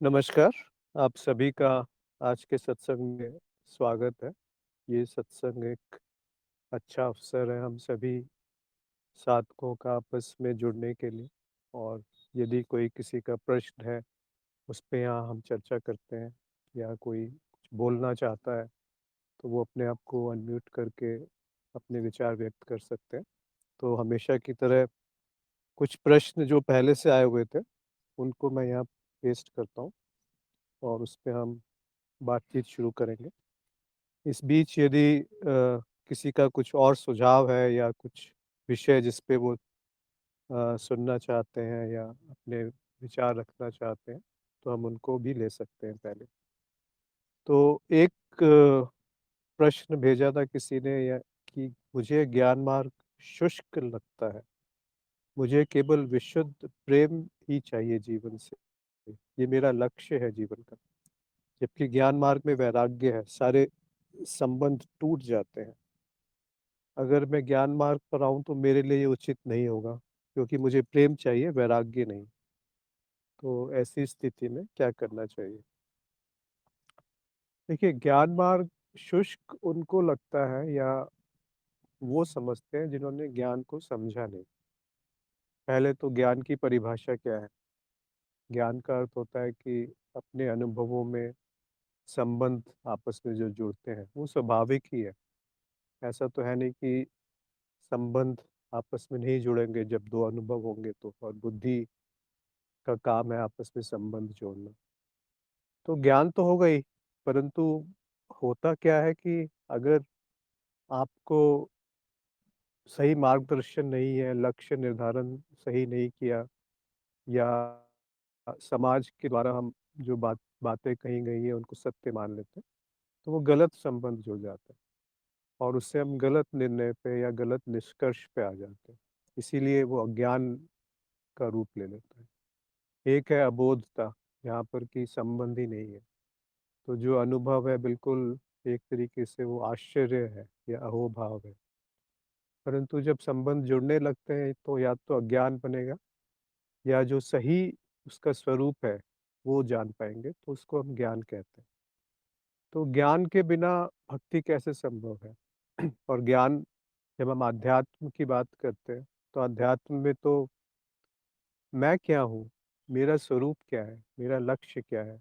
नमस्कार, आप सभी का आज के सत्संग में स्वागत है। ये सत्संग एक अच्छा अवसर है हम सभी साधकों का आपस में जुड़ने के लिए और यदि कोई किसी का प्रश्न है, उस पे यहाँ हम चर्चा करते हैं या कोई कुछ बोलना चाहता है, तो वो अपने आप को अनम्यूट करके अपने विचार व्यक्त कर सकते हैं। तो हमेशा की तरह कुछ प्रश्न जो पहले से आए हुए थे, उनको मैं यहाँ पेस्ट करता हूँ और उस पे हम बातचीत शुरू करेंगे। इस बीच यदि किसी का कुछ और सुझाव है या कुछ विषय जिस पे वो सुनना चाहते हैं या अपने विचार रखना चाहते हैं, तो हम उनको भी ले सकते हैं पहले। तो एक प्रश्न भेजा था किसी ने या कि मुझे ज्ञान मार्ग शुष्क लगता है। मुझे केवल विशुद्ध प्रेम ही चाहिए जीवन से। ये मेरा लक्ष्य है जीवन का। जबकि ज्ञान मार्ग में वैराग्य है, सारे संबंध टूट जाते हैं। अगर मैं ज्ञान मार्ग पर आऊँ तो मेरे लिए ये उचित नहीं होगा, क्योंकि मुझे प्रेम चाहिए, वैराग्य नहीं। तो ऐसी स्थिति में क्या करना चाहिए? देखिए, ज्ञान मार्ग शुष्क उनको लगता है या वो समझते हैं जिन्होंने ज्ञान को समझा नहीं। पहले तो ज्ञान की परिभाषा क्या है? ज्ञान का अर्थ होता है कि अपने अनुभवों में संबंध आपस में जो जुड़ते हैं, वो स्वाभाविक ही है। ऐसा तो है नहीं कि संबंध आपस में नहीं जुड़ेंगे जब 2 अनुभव होंगे तो, और बुद्धि का काम है आपस में संबंध जोड़ना। तो ज्ञान तो होगा ही, परंतु होता क्या है कि अगर आपको सही मार्गदर्शन नहीं है, लक्ष्य निर्धारण सही नहीं किया या समाज के द्वारा हम जो बातें कही गई हैं उनको सत्य मान लेते हैं, तो वो गलत संबंध जुड़ जाता है और उससे हम गलत निर्णय पे या गलत निष्कर्ष पे आ जाते हैं। इसीलिए वो अज्ञान का रूप ले लेता है। एक है अबोधता, जहाँ पर कि संबंध ही नहीं है। तो जो अनुभव है बिल्कुल एक तरीके से वो आश्चर्य है या अहोभाव है। परंतु जब संबंध जुड़ने लगते हैं तो या तो अज्ञान बनेगा या जो सही उसका स्वरूप है वो जान पाएंगे, तो उसको हम ज्ञान कहते हैं। तो ज्ञान के बिना भक्ति कैसे संभव है? और ज्ञान, जब हम अध्यात्म की बात करते हैं, तो अध्यात्म में तो मैं क्या हूँ, मेरा स्वरूप क्या है, मेरा लक्ष्य क्या है,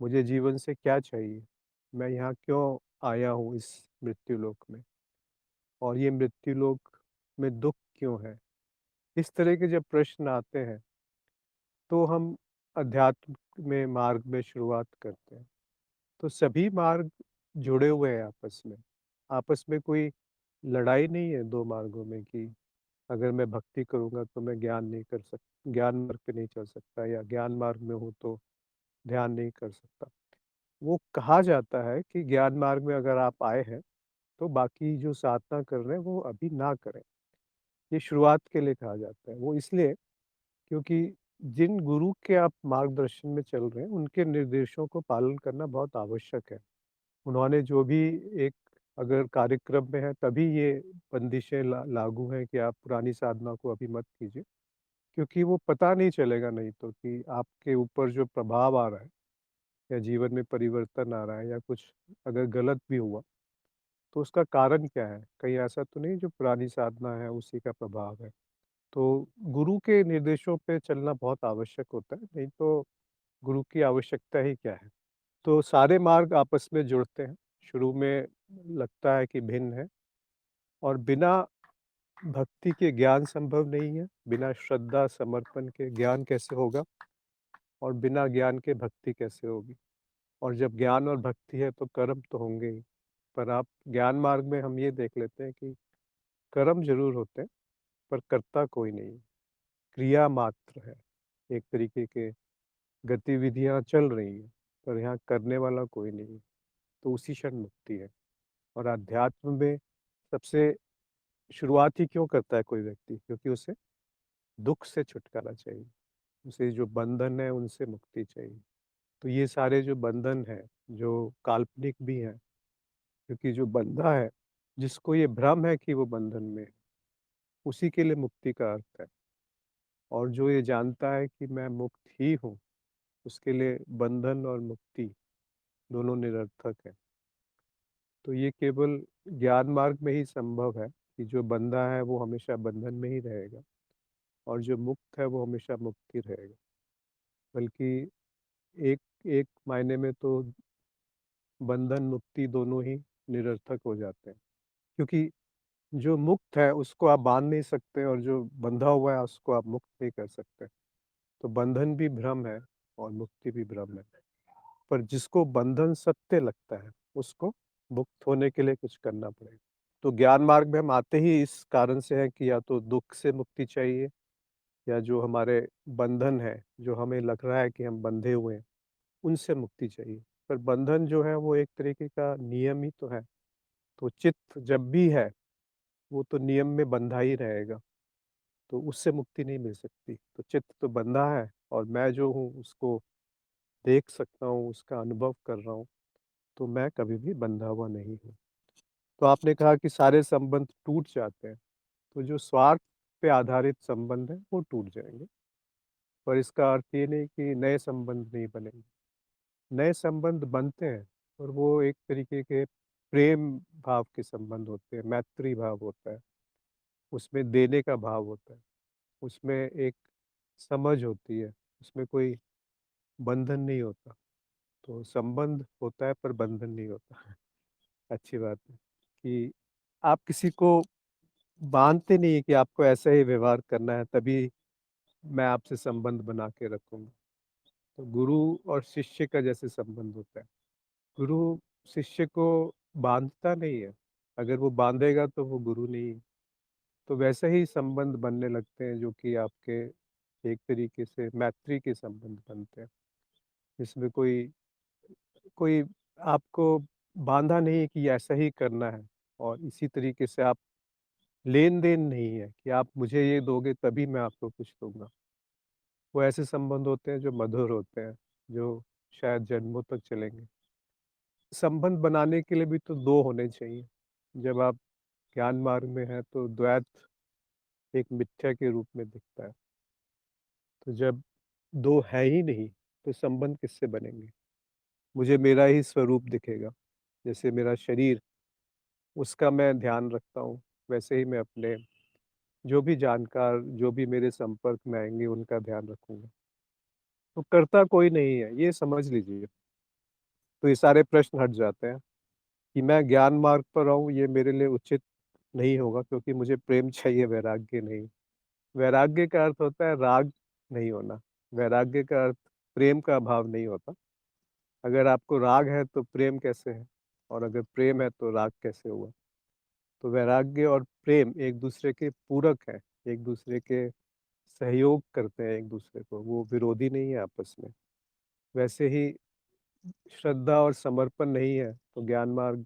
मुझे जीवन से क्या चाहिए, मैं यहाँ क्यों आया हूँ इस मृत्यु लोक में, और ये मृत्यु लोक में दुख क्यों है। इस तरह के जब प्रश्न आते हैं तो हम अध्यात्म में मार्ग में शुरुआत करते हैं। तो सभी मार्ग जुड़े हुए हैं आपस में। आपस में कोई लड़ाई नहीं है दो मार्गों में कि अगर मैं भक्ति करूँगा तो मैं ज्ञान नहीं कर ज्ञान मार्ग पे नहीं चल सकता, या ज्ञान मार्ग में हूँ तो ध्यान नहीं कर सकता। वो कहा जाता है कि ज्ञान मार्ग में अगर आप आए हैं तो बाकी जो साधना कर रहे हैं वो अभी ना करें। ये शुरुआत के लिए कहा जाता है। वो इसलिए क्योंकि जिन गुरु के आप मार्गदर्शन में चल रहे हैं, उनके निर्देशों को पालन करना बहुत आवश्यक है। उन्होंने जो भी एक अगर कार्यक्रम में है तभी ये बंदिशें लागू हैं कि आप पुरानी साधना को अभी मत कीजिए, क्योंकि वो पता नहीं चलेगा नहीं तो कि आपके ऊपर जो प्रभाव आ रहा है या जीवन में परिवर्तन आ रहा है या कुछ अगर गलत भी हुआ, तो उसका कारण क्या है? कहीं ऐसा तो नहीं जो पुरानी साधना है उसी का प्रभाव है। तो गुरु के निर्देशों पे चलना बहुत आवश्यक होता है, नहीं तो गुरु की आवश्यकता ही क्या है? तो सारे मार्ग आपस में जुड़ते हैं। शुरू में लगता है कि भिन्न है, और बिना भक्ति के ज्ञान संभव नहीं है, बिना श्रद्धा समर्पण के ज्ञान कैसे होगा, और बिना ज्ञान के भक्ति कैसे होगी। और जब ज्ञान और भक्ति है तो कर्म तो होंगे ही। पर आप ज्ञान मार्ग में हम ये देख लेते हैं कि कर्म ज़रूर होते हैं, पर कर्ता कोई नहीं है, क्रिया मात्र है। एक तरीके के गतिविधियाँ चल रही हैं, पर यहाँ करने वाला कोई नहीं है, तो उसी क्षण मुक्ति है। और अध्यात्म में सबसे शुरुआत ही क्यों करता है कोई व्यक्ति? क्योंकि उसे दुःख से छुटकारा चाहिए, उसे जो बंधन है उनसे मुक्ति चाहिए। तो ये सारे जो बंधन हैं, जो काल्पनिक भी हैं, क्योंकि जो बंधा है, जिसको ये भ्रम है कि वो बंधन में है, उसी के लिए मुक्ति का अर्थ है। और जो ये जानता है कि मैं मुक्त ही हूँ, उसके लिए बंधन और मुक्ति दोनों निरर्थक है। तो ये केवल ज्ञान मार्ग में ही संभव है कि जो बंधा है वो हमेशा बंधन में ही रहेगा और जो मुक्त है वो हमेशा मुक्त ही रहेगा। बल्कि एक एक मायने में तो बंधन मुक्ति दोनों ही निरर्थक हो जाते हैं, क्योंकि जो मुक्त है उसको आप बांध नहीं सकते और जो बंधा हुआ है उसको आप मुक्त नहीं कर सकते। तो बंधन भी भ्रम है और मुक्ति भी भ्रम है। पर जिसको बंधन सत्य लगता है उसको मुक्त होने के लिए कुछ करना पड़ेगा। तो ज्ञान मार्ग में हम आते ही इस कारण से हैं कि या तो दुख से मुक्ति चाहिए, या जो हमारे बंधन है, जो हमें लग रहा है कि हम बंधे हुए हैं, उनसे मुक्ति चाहिए। पर बंधन जो है वो एक तरीके का नियम ही तो है। तो चित्त जब भी है वो तो नियम में बंधा ही रहेगा, तो उससे मुक्ति नहीं मिल सकती। तो चित्त तो बंधा है और मैं जो हूँ उसको देख सकता हूँ, उसका अनुभव कर रहा हूँ, तो मैं कभी भी बंधा हुआ नहीं हूँ। तो आपने कहा कि सारे संबंध टूट जाते हैं, तो जो स्वार्थ पे आधारित संबंध है वो टूट जाएँगे। पर इसका अर्थ ये नहीं कि नए संबंध नहीं बनेंगे। नए संबंध बनते हैं और वो एक तरीके के प्रेम भाव के संबंध होते हैं, मैत्री भाव होता है, उसमें देने का भाव होता है, उसमें एक समझ होती है, उसमें कोई बंधन नहीं होता। तो संबंध होता है पर बंधन नहीं होता। अच्छी बात है कि आप किसी को बाँधते नहीं है कि आपको ऐसा ही व्यवहार करना है तभी मैं आपसे संबंध बना के रखूँगा। तो गुरु और शिष्य का जैसे संबंध होता है। गुरु शिष्य को बाँधता नहीं है, अगर वो बाँधेगा तो वो गुरु नहीं है। तो वैसे ही संबंध बनने लगते हैं जो कि आपके एक तरीके से मैत्री के संबंध बनते हैं। जिसमें कोई कोई आपको बाँधा नहीं है कि ऐसा ही करना है और इसी तरीके से आप लेन-देन नहीं है कि आप मुझे ये दोगे तभी मैं आपको कुछ दूँगा। वो ऐसे संबंध होते हैं जो मधुर होते हैं, जो शायद जन्मों तक चलेंगे। संबंध बनाने के लिए भी तो 2 होने चाहिए। जब आप ज्ञान मार्ग में हैं तो द्वैत एक मिथ्या के रूप में दिखता है। तो जब 2 है ही नहीं, तो संबंध किससे बनेंगे? मुझे मेरा ही स्वरूप दिखेगा। जैसे मेरा शरीर, उसका मैं ध्यान रखता हूँ, वैसे ही मैं अपने जो भी जानकार, जो भी मेरे संपर्क में आएँगे, उनका ध्यान रखूँगा। तो करता कोई नहीं है, ये समझ लीजिए। तो ये सारे प्रश्न हट जाते हैं कि मैं ज्ञान मार्ग पर आऊँ, ये मेरे लिए उचित नहीं होगा क्योंकि मुझे प्रेम चाहिए, वैराग्य नहीं। वैराग्य का अर्थ होता है राग नहीं होना। वैराग्य का अर्थ प्रेम का अभाव नहीं होता। अगर आपको राग है तो प्रेम कैसे है? और अगर प्रेम है तो राग कैसे हुआ? तो वैराग्य और प्रेम एक-दूसरे के पूरक हैं, एक-दूसरे के सहयोग करते हैं एक-दूसरे को, वो विरोधी नहीं है आपस में। वैसे ही श्रद्धा और समर्पण नहीं है, तो ज्ञान मार्ग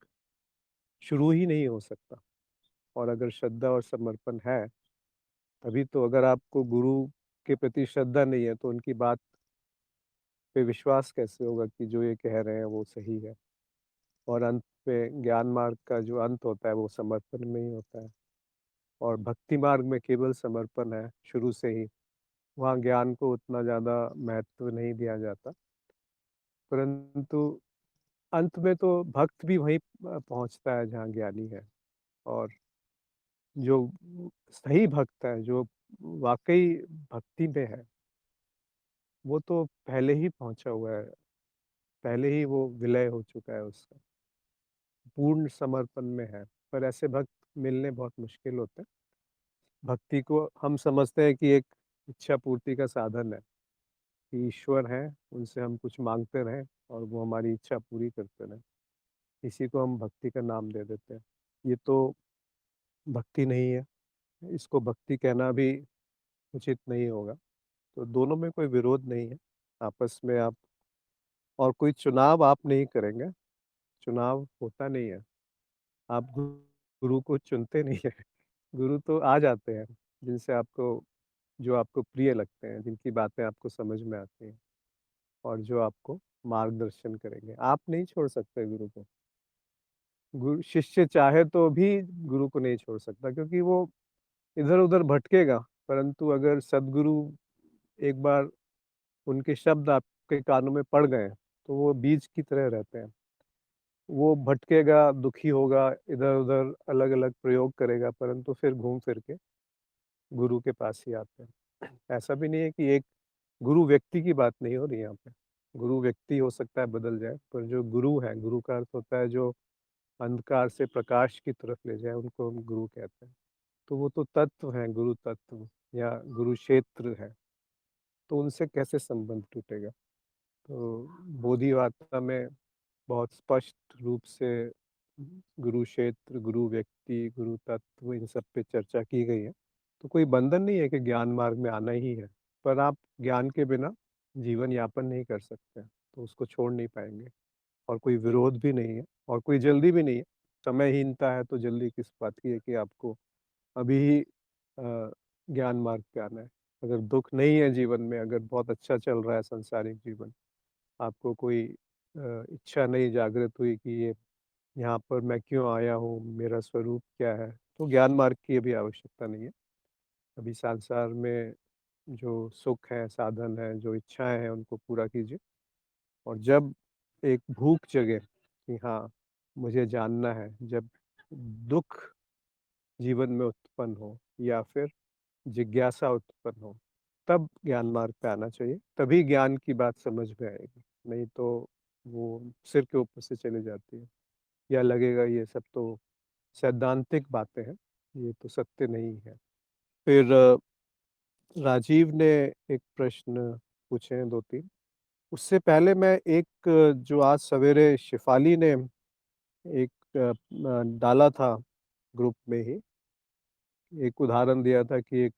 शुरू ही नहीं हो सकता। और अगर श्रद्धा और समर्पण है, तभी तो अगर आपको गुरु के प्रति श्रद्धा नहीं है, तो उनकी बात पे विश्वास कैसे होगा कि जो ये कह रहे हैं वो सही है। और अंत में ज्ञान मार्ग का जो अंत होता है वो समर्पण में ही होता है और भक्ति मार्ग में केवल समर्पण है शुरू से ही। वहाँ ज्ञान को उतना ज़्यादा महत्व नहीं दिया जाता, परंतु अंत में तो भक्त भी वहीं पहुँचता है जहाँ ज्ञानी है। और जो सही भक्त है, जो वाक़ई भक्ति में है, वो तो पहले ही पहुँचा हुआ है, पहले ही वो विलय हो चुका है उसका, पूर्ण समर्पण में है। पर ऐसे भक्त मिलने बहुत मुश्किल होते हैं। भक्ति को हम समझते हैं कि एक इच्छा पूर्ति का साधन है, कि ईश्वर हैं, उनसे हम कुछ माँगते रहें और वो हमारी इच्छा पूरी करते रहें। इसी को हम भक्ति का नाम दे देते हैं। ये तो भक्ति नहीं है, इसको भक्ति कहना भी उचित नहीं होगा। तो दोनों में कोई विरोध नहीं है, आपस में आप और कोई चुनाव आप नहीं करेंगे, चुनाव होता नहीं है। आप गुरु को चुनते नहीं हैं, गुरु तो आ जाते हैं, जिनसे आपको जो आपको प्रिय लगते हैं, जिनकी बातें आपको समझ में आती हैं और जो आपको मार्गदर्शन करेंगे। आप नहीं छोड़ सकते गुरु को। गुरु शिष्य चाहे तो भी गुरु को नहीं छोड़ सकता क्योंकि वो इधर-उधर भटकेगा, परंतु अगर सद्गुरु एक बार उनके शब्द आपके कानों में पड़ गए हैं, तो वो बीज की तरह रहते हैं। वो भटकेगा, दुखी होगा, इधर-उधर अलग-अलग प्रयोग करेगा, परंतु फिर घूम फिर के गुरु के पास ही आते हैं। ऐसा भी नहीं है कि एक गुरु व्यक्ति की बात नहीं हो रही यहाँ पे। गुरु व्यक्ति हो सकता है बदल जाए, पर जो गुरु है, गुरु का अर्थ होता है जो अंधकार से प्रकाश की तरफ ले जाए, उनको हम गुरु कहते हैं। तो वो तो तत्व हैं, गुरु तत्व या गुरु क्षेत्र है, तो उनसे कैसे संबंध टूटेगा? तो बोधि वार्ता में बहुत स्पष्ट रूप से गुरु क्षेत्र, गुरु व्यक्ति, गुरु तत्व इन सब पे चर्चा की गई है। तो कोई बंधन नहीं है कि ज्ञान मार्ग में आना ही है, पर आप ज्ञान के बिना जीवन यापन नहीं कर सकते, तो उसको छोड़ नहीं पाएँगे और कोई विरोध भी नहीं है और कोई जल्दी भी नहीं है। समयहीनता है तो जल्दी किस बात की है कि आपको अभी ही ज्ञान मार्ग पे आना है। अगर दुःख नहीं है जीवन में, अगर बहुत अच्छा चल रहा है सांसारिक जीवन, आपको कोई इच्छा नहीं जागृत हुई कि ये यहाँ पर मैं क्यों आया हूँ, मेरा स्वरूप क्या है, तो ज्ञान मार्ग की अभी आवश्यकता नहीं है। अभी संसार में जो सुख है, साधन है, जो इच्छाएँ हैं, उनको पूरा कीजिए और जब एक भूख जगे कि हाँ, मुझे जानना है, जब दुःख जीवन में उत्पन्न हो या फिर जिज्ञासा उत्पन्न हो, तब ज्ञान मार्ग पे आना चाहिए, तभी ज्ञान की बात समझ में आएगी, नहीं तो वो सिर के ऊपर से चली जाती है या लगेगा ये सब तो सैद्धांतिक बातें हैं, ये तो सत्य नहीं है। फिर राजीव ने एक प्रश्न पूछे हैं 2-3 उससे पहले मैं एक जो आज सवेरे शेफाली ने एक डाला था ग्रुप में ही, एक उदाहरण दिया था कि एक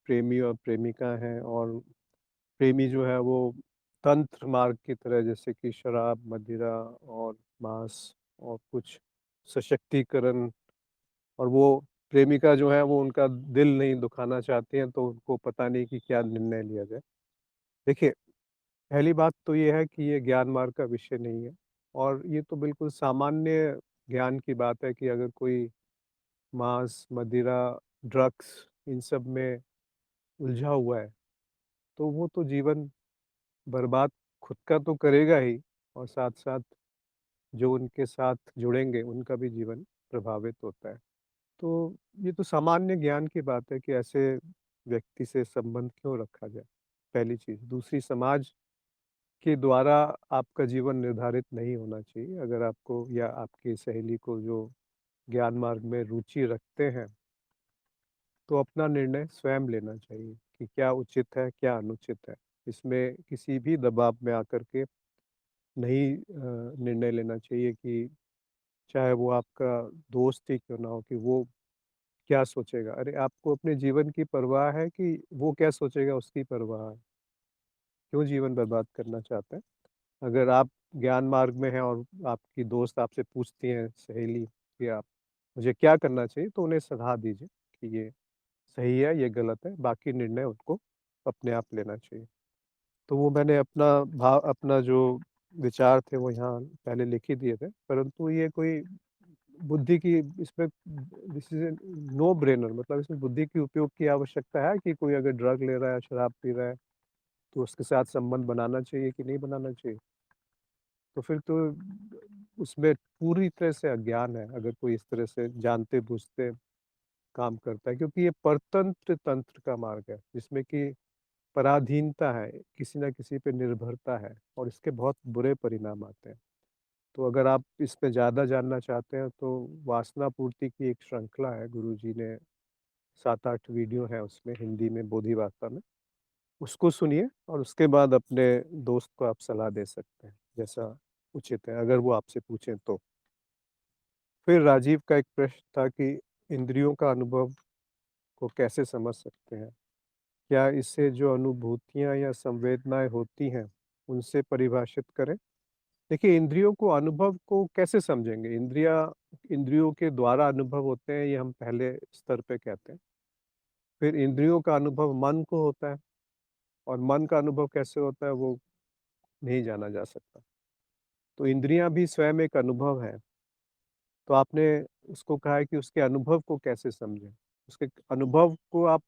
प्रेमी और प्रेमिका हैं और प्रेमी जो है वो तंत्र मार्ग की तरह जैसे कि शराब, मदिरा और मांस और कुछ सशक्तिकरण और वो प्रेमिका जो है वो उनका दिल नहीं दुखाना चाहती हैं, तो उनको पता नहीं कि क्या निर्णय लिया जाए। देखिए, पहली बात तो ये है कि ये ज्ञान मार्ग का विषय नहीं है और ये तो बिल्कुल सामान्य ज्ञान की बात है कि अगर कोई मांस, मदिरा, ड्रग्स इन सब में उलझा हुआ है, तो वो तो जीवन बर्बाद खुद का तो करेगा ही और साथ-साथ जो उनके साथ जुड़ेंगे, उनका भी जीवन प्रभावित होता है। तो ये तो सामान्य ज्ञान की बात है कि ऐसे व्यक्ति से संबंध क्यों रखा जाए, पहली चीज़। दूसरी समाज के द्वारा आपका जीवन निर्धारित नहीं होना चाहिए। अगर आपको या आपकी सहेली को जो ज्ञान मार्ग में रुचि रखते हैं, तो अपना निर्णय स्वयं लेना चाहिए कि क्या उचित है, क्या अनुचित है। इसमें किसी भी दबाव में आकर के नहीं निर्णय लेना चाहिए कि चाहे वो आपका दोस्त ही क्यों ना हो कि वो क्या सोचेगा? अरे! आपको अपने जीवन की परवाह है कि वो क्या सोचेगा उसकी परवाह है? क्यों जीवन बर्बाद करना चाहते हैं? अगर आप ज्ञान मार्ग में हैं और आपकी दोस्त आपसे पूछती हैं सहेली कि आप मुझे क्या करना चाहिए? तो उन्हें सलाह दीजिए कि ये सही है, ये गलत है, बाकी निर्णय उनको अपने आप लेना चाहिए। तो वो मैंने अपना जो विचार थे वो यहाँ पहले लिख ही दिए थे, परंतु ये कोई बुद्धि की इसमें this is a no brainer मतलब इसमें बुद्धि के उपयोग की आवश्यकता है कि कोई अगर ड्रग ले रहा है, शराब पी रहा है, तो उसके साथ संबंध बनाना चाहिए कि नहीं बनाना चाहिए? तो फिर तो उसमें पूरी तरह से अज्ञान है, अगर कोई इस तरह से जानते-बूझते काम करता है क्योंकि ये परतंत्र तंत्र का मार्ग है, जिसमें कि पराधीनता है, किसी न किसी पे निर्भरता है और इसके बहुत बुरे परिणाम आते हैं। तो अगर आप इसमें ज़्यादा जानना चाहते हैं तो वासना पूर्ति की एक श्रृंखला है, गुरुजी ने 7-8 वीडियो हैं उसमें हिंदी में बोधि वार्ता में, उसको सुनिए और उसके बाद अपने दोस्त को आप सलाह दे सकते हैं, जैसा उचित है, अगर वो आपसे पूछें तो। फिर राजीव का एक प्रश्न था कि इंद्रियों का अनुभव को कैसे समझ सकते हैं? क्या इससे जो अनुभूतियाँ या संवेदनाएँ होती हैं, उनसे परिभाषित करें? देखिए, इंद्रियों को अनुभव को कैसे समझेंगे? इंद्रियों के द्वारा अनुभव होते हैं, ये हम पहले स्तर पे कहते हैं। फिर इंद्रियों का अनुभव मन को होता है और मन का अनुभव कैसे होता है, वो नहीं जाना जा सकता। तो इंद्रियाँ भी स्वयं एक अनुभव है। तो आपने उसको कहा है कि उसके अनुभव को कैसे समझें? उसके अनुभव को आप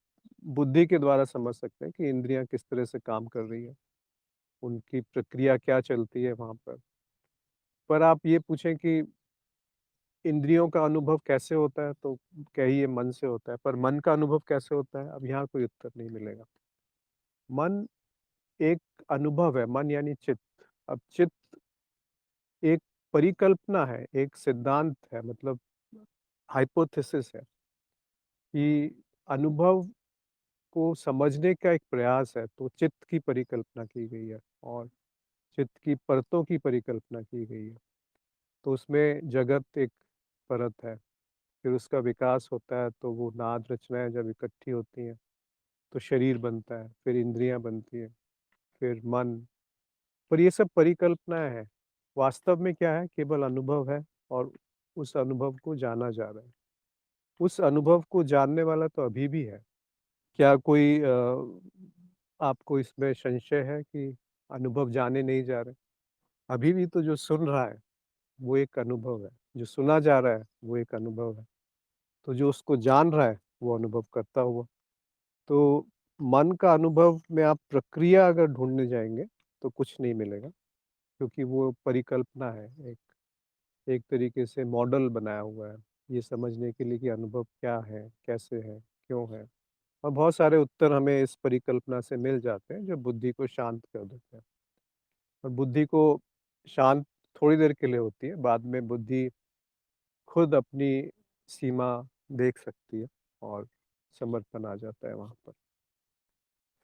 बुद्धि के द्वारा समझ सकते हैं कि इंद्रियाँ किस तरह से काम कर रही हैं। उनकी प्रक्रिया क्या चलती है वहाँ पर। पर आप ये पूछें कि इंद्रियों का अनुभव कैसे होता है, तो कहिए मन से होता है, पर मन का अनुभव कैसे होता है, अब यहाँ कोई उत्तर नहीं मिलेगा। मन एक अनुभव है, मन यानी चित्त। अब चित्त एक परिकल्पना है, एक सिद्धांत है, मतलब हाइपोथेसिस है कि अनुभव को समझने का एक प्रयास है, तो चित्त की परिकल्पना की गई है और चित्त की परतों की परिकल्पना की गई है। तो उसमें जगत एक परत है, फिर उसका विकास होता है, तो वो नाद रचनाएँ जब इकट्ठी होती हैं, तो शरीर बनता है, फिर इंद्रियाँ बनती हैं, फिर मन। पर ये सब परिकल्पनाएँ हैं। वास्तव में क्या है? केवल अनुभव है और उस अनुभव को जाना जा रहा है। उस अनुभव को जानने वाला तो अभी भी है। क्या कोई आपको इसमें संशय है कि अनुभव जाने नहीं जा रहे? अभी भी तो जो सुन रहा है, वो एक अनुभव है। जो सुना जा रहा है, वो एक अनुभव है। तो जो उसको जान रहा है, वो अनुभव करता हुआ। तो मन का अनुभव में आप प्रक्रिया अगर ढूँढने जाएँगे, तो कुछ नहीं मिलेगा, क्योंकि वो परिकल्पना है, एक एक तरीके से मॉडल बनाया हुआ है, ये समझने के लिए कि अनुभव क्या है, कैसे है, क्यों है? और बहुत सारे उत्तर हमें इस परिकल्पना से मिल जाते हैं, जो बुद्धि को शांत कर देते हैं। और बुद्धि को शांत थोड़ी देर के लिए होती है, बाद में बुद्धि खुद अपनी सीमा देख सकती है और समर्पण आ जाता है वहाँ पर।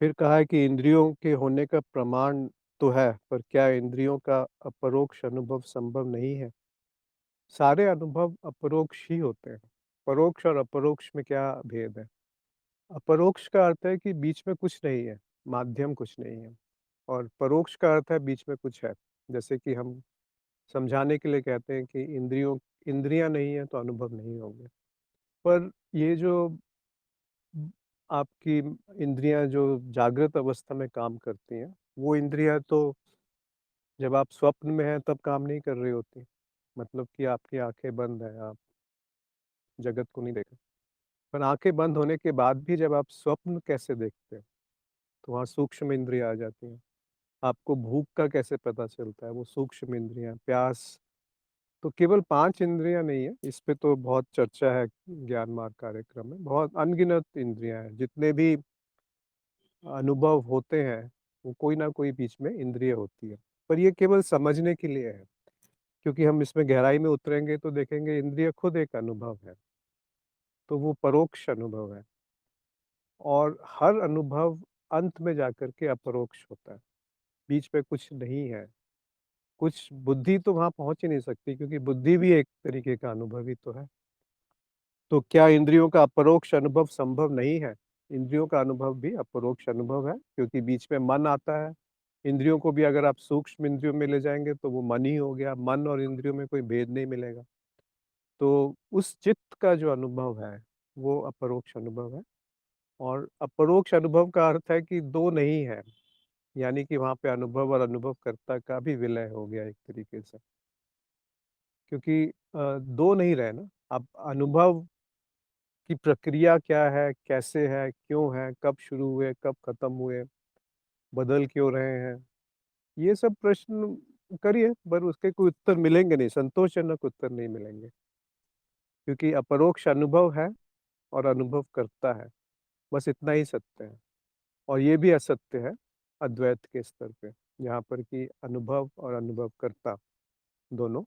फिर कहा है कि इंद्रियों के होने का प्रमाण तो है, पर क्या इंद्रियों का अपरोक्ष अनुभव संभव नहीं है? सारे अनुभव अपरोक्ष ही होते हैं। परोक्ष और अपरोक्ष में क्या भेद है? अपरोक्ष का अर्थ है कि बीच में कुछ नहीं है, माध्यम कुछ नहीं है, और परोक्ष का अर्थ है बीच में कुछ है। जैसे कि हम समझाने के लिए कहते हैं कि इंद्रियाँ नहीं है तो अनुभव नहीं होंगे। पर ये जो आपकी इंद्रियाँ जो जागृत अवस्था में काम करती हैं, वो इंद्रियाँ तो जब आप स्वप्न में हैं तब काम नहीं कर रही होती। मतलब कि आपकी आँखें बंद हैं, आप जगत को नहीं देख रहे। पर आँखें बंद होने के बाद भी जब आप स्वप्न कैसे देखते हैं, तो वहाँ सूक्ष्म इंद्रियाँ आ जाती हैं। आपको भूख का कैसे पता चलता है, वो सूक्ष्म इंद्रियाँ, प्यास। तो केवल 5 इंद्रियाँ नहीं है, इस पे तो बहुत चर्चा है ज्ञान मार्ग कार्यक्रम में। बहुत अनगिनत इंद्रियाँ हैं, जितने भी अनुभव होते हैं, वो कोई ना कोई बीच में इंद्रिय होती है। पर ये केवल समझने के लिए है, क्योंकि हम इसमें गहराई में उतरेंगे तो देखेंगे इंद्रिय खुद एक अनुभव है, तो वो परोक्ष अनुभव है और हर अनुभव अंत में जाकर के अपरोक्ष होता है, बीच में कुछ नहीं है। कुछ बुद्धि तो वहाँ पहुँच ही नहीं सकती, क्योंकि बुद्धि भी एक तरीके का अनुभव ही तो है। तो क्या इंद्रियों का अपरोक्ष अनुभव संभव नहीं है? इंद्रियों का अनुभव भी अपरोक्ष अनुभव है, क्योंकि बीच में मन आता है। इंद्रियों को भी अगर आप सूक्ष्म इंद्रियों में ले जाएँगे तो वो मन ही हो गया, मन और इंद्रियों में कोई भेद नहीं मिलेगा। तो उस चित्त का जो अनुभव है, वो अपरोक्ष अनुभव है और अपरोक्ष अनुभव का अर्थ है कि 2 नहीं है, यानी कि वहाँ पे अनुभव और अनुभवकर्ता का भी विलय हो गया एक तरीके से। क्योंकि 2 नहीं रहे ना, अब अनुभव की प्रक्रिया क्या है, कैसे है, क्यों है, कब शुरू हुए, कब खत्म हुए, बदल क्यों रहे हैं? ये सब प्रश्न करिए, पर उसके कोई उत्तर मिलेंगे नहीं, संतोषजनक उत्तर नहीं मिलेंगे। क्योंकि अपरोक्ष अनुभव है और अनुभव करता है, बस इतना ही सत्य है। और ये भी असत्य है अद्वैत के स्तर पे, जहाँ पर कि अनुभव और अनुभवकर्ता दोनों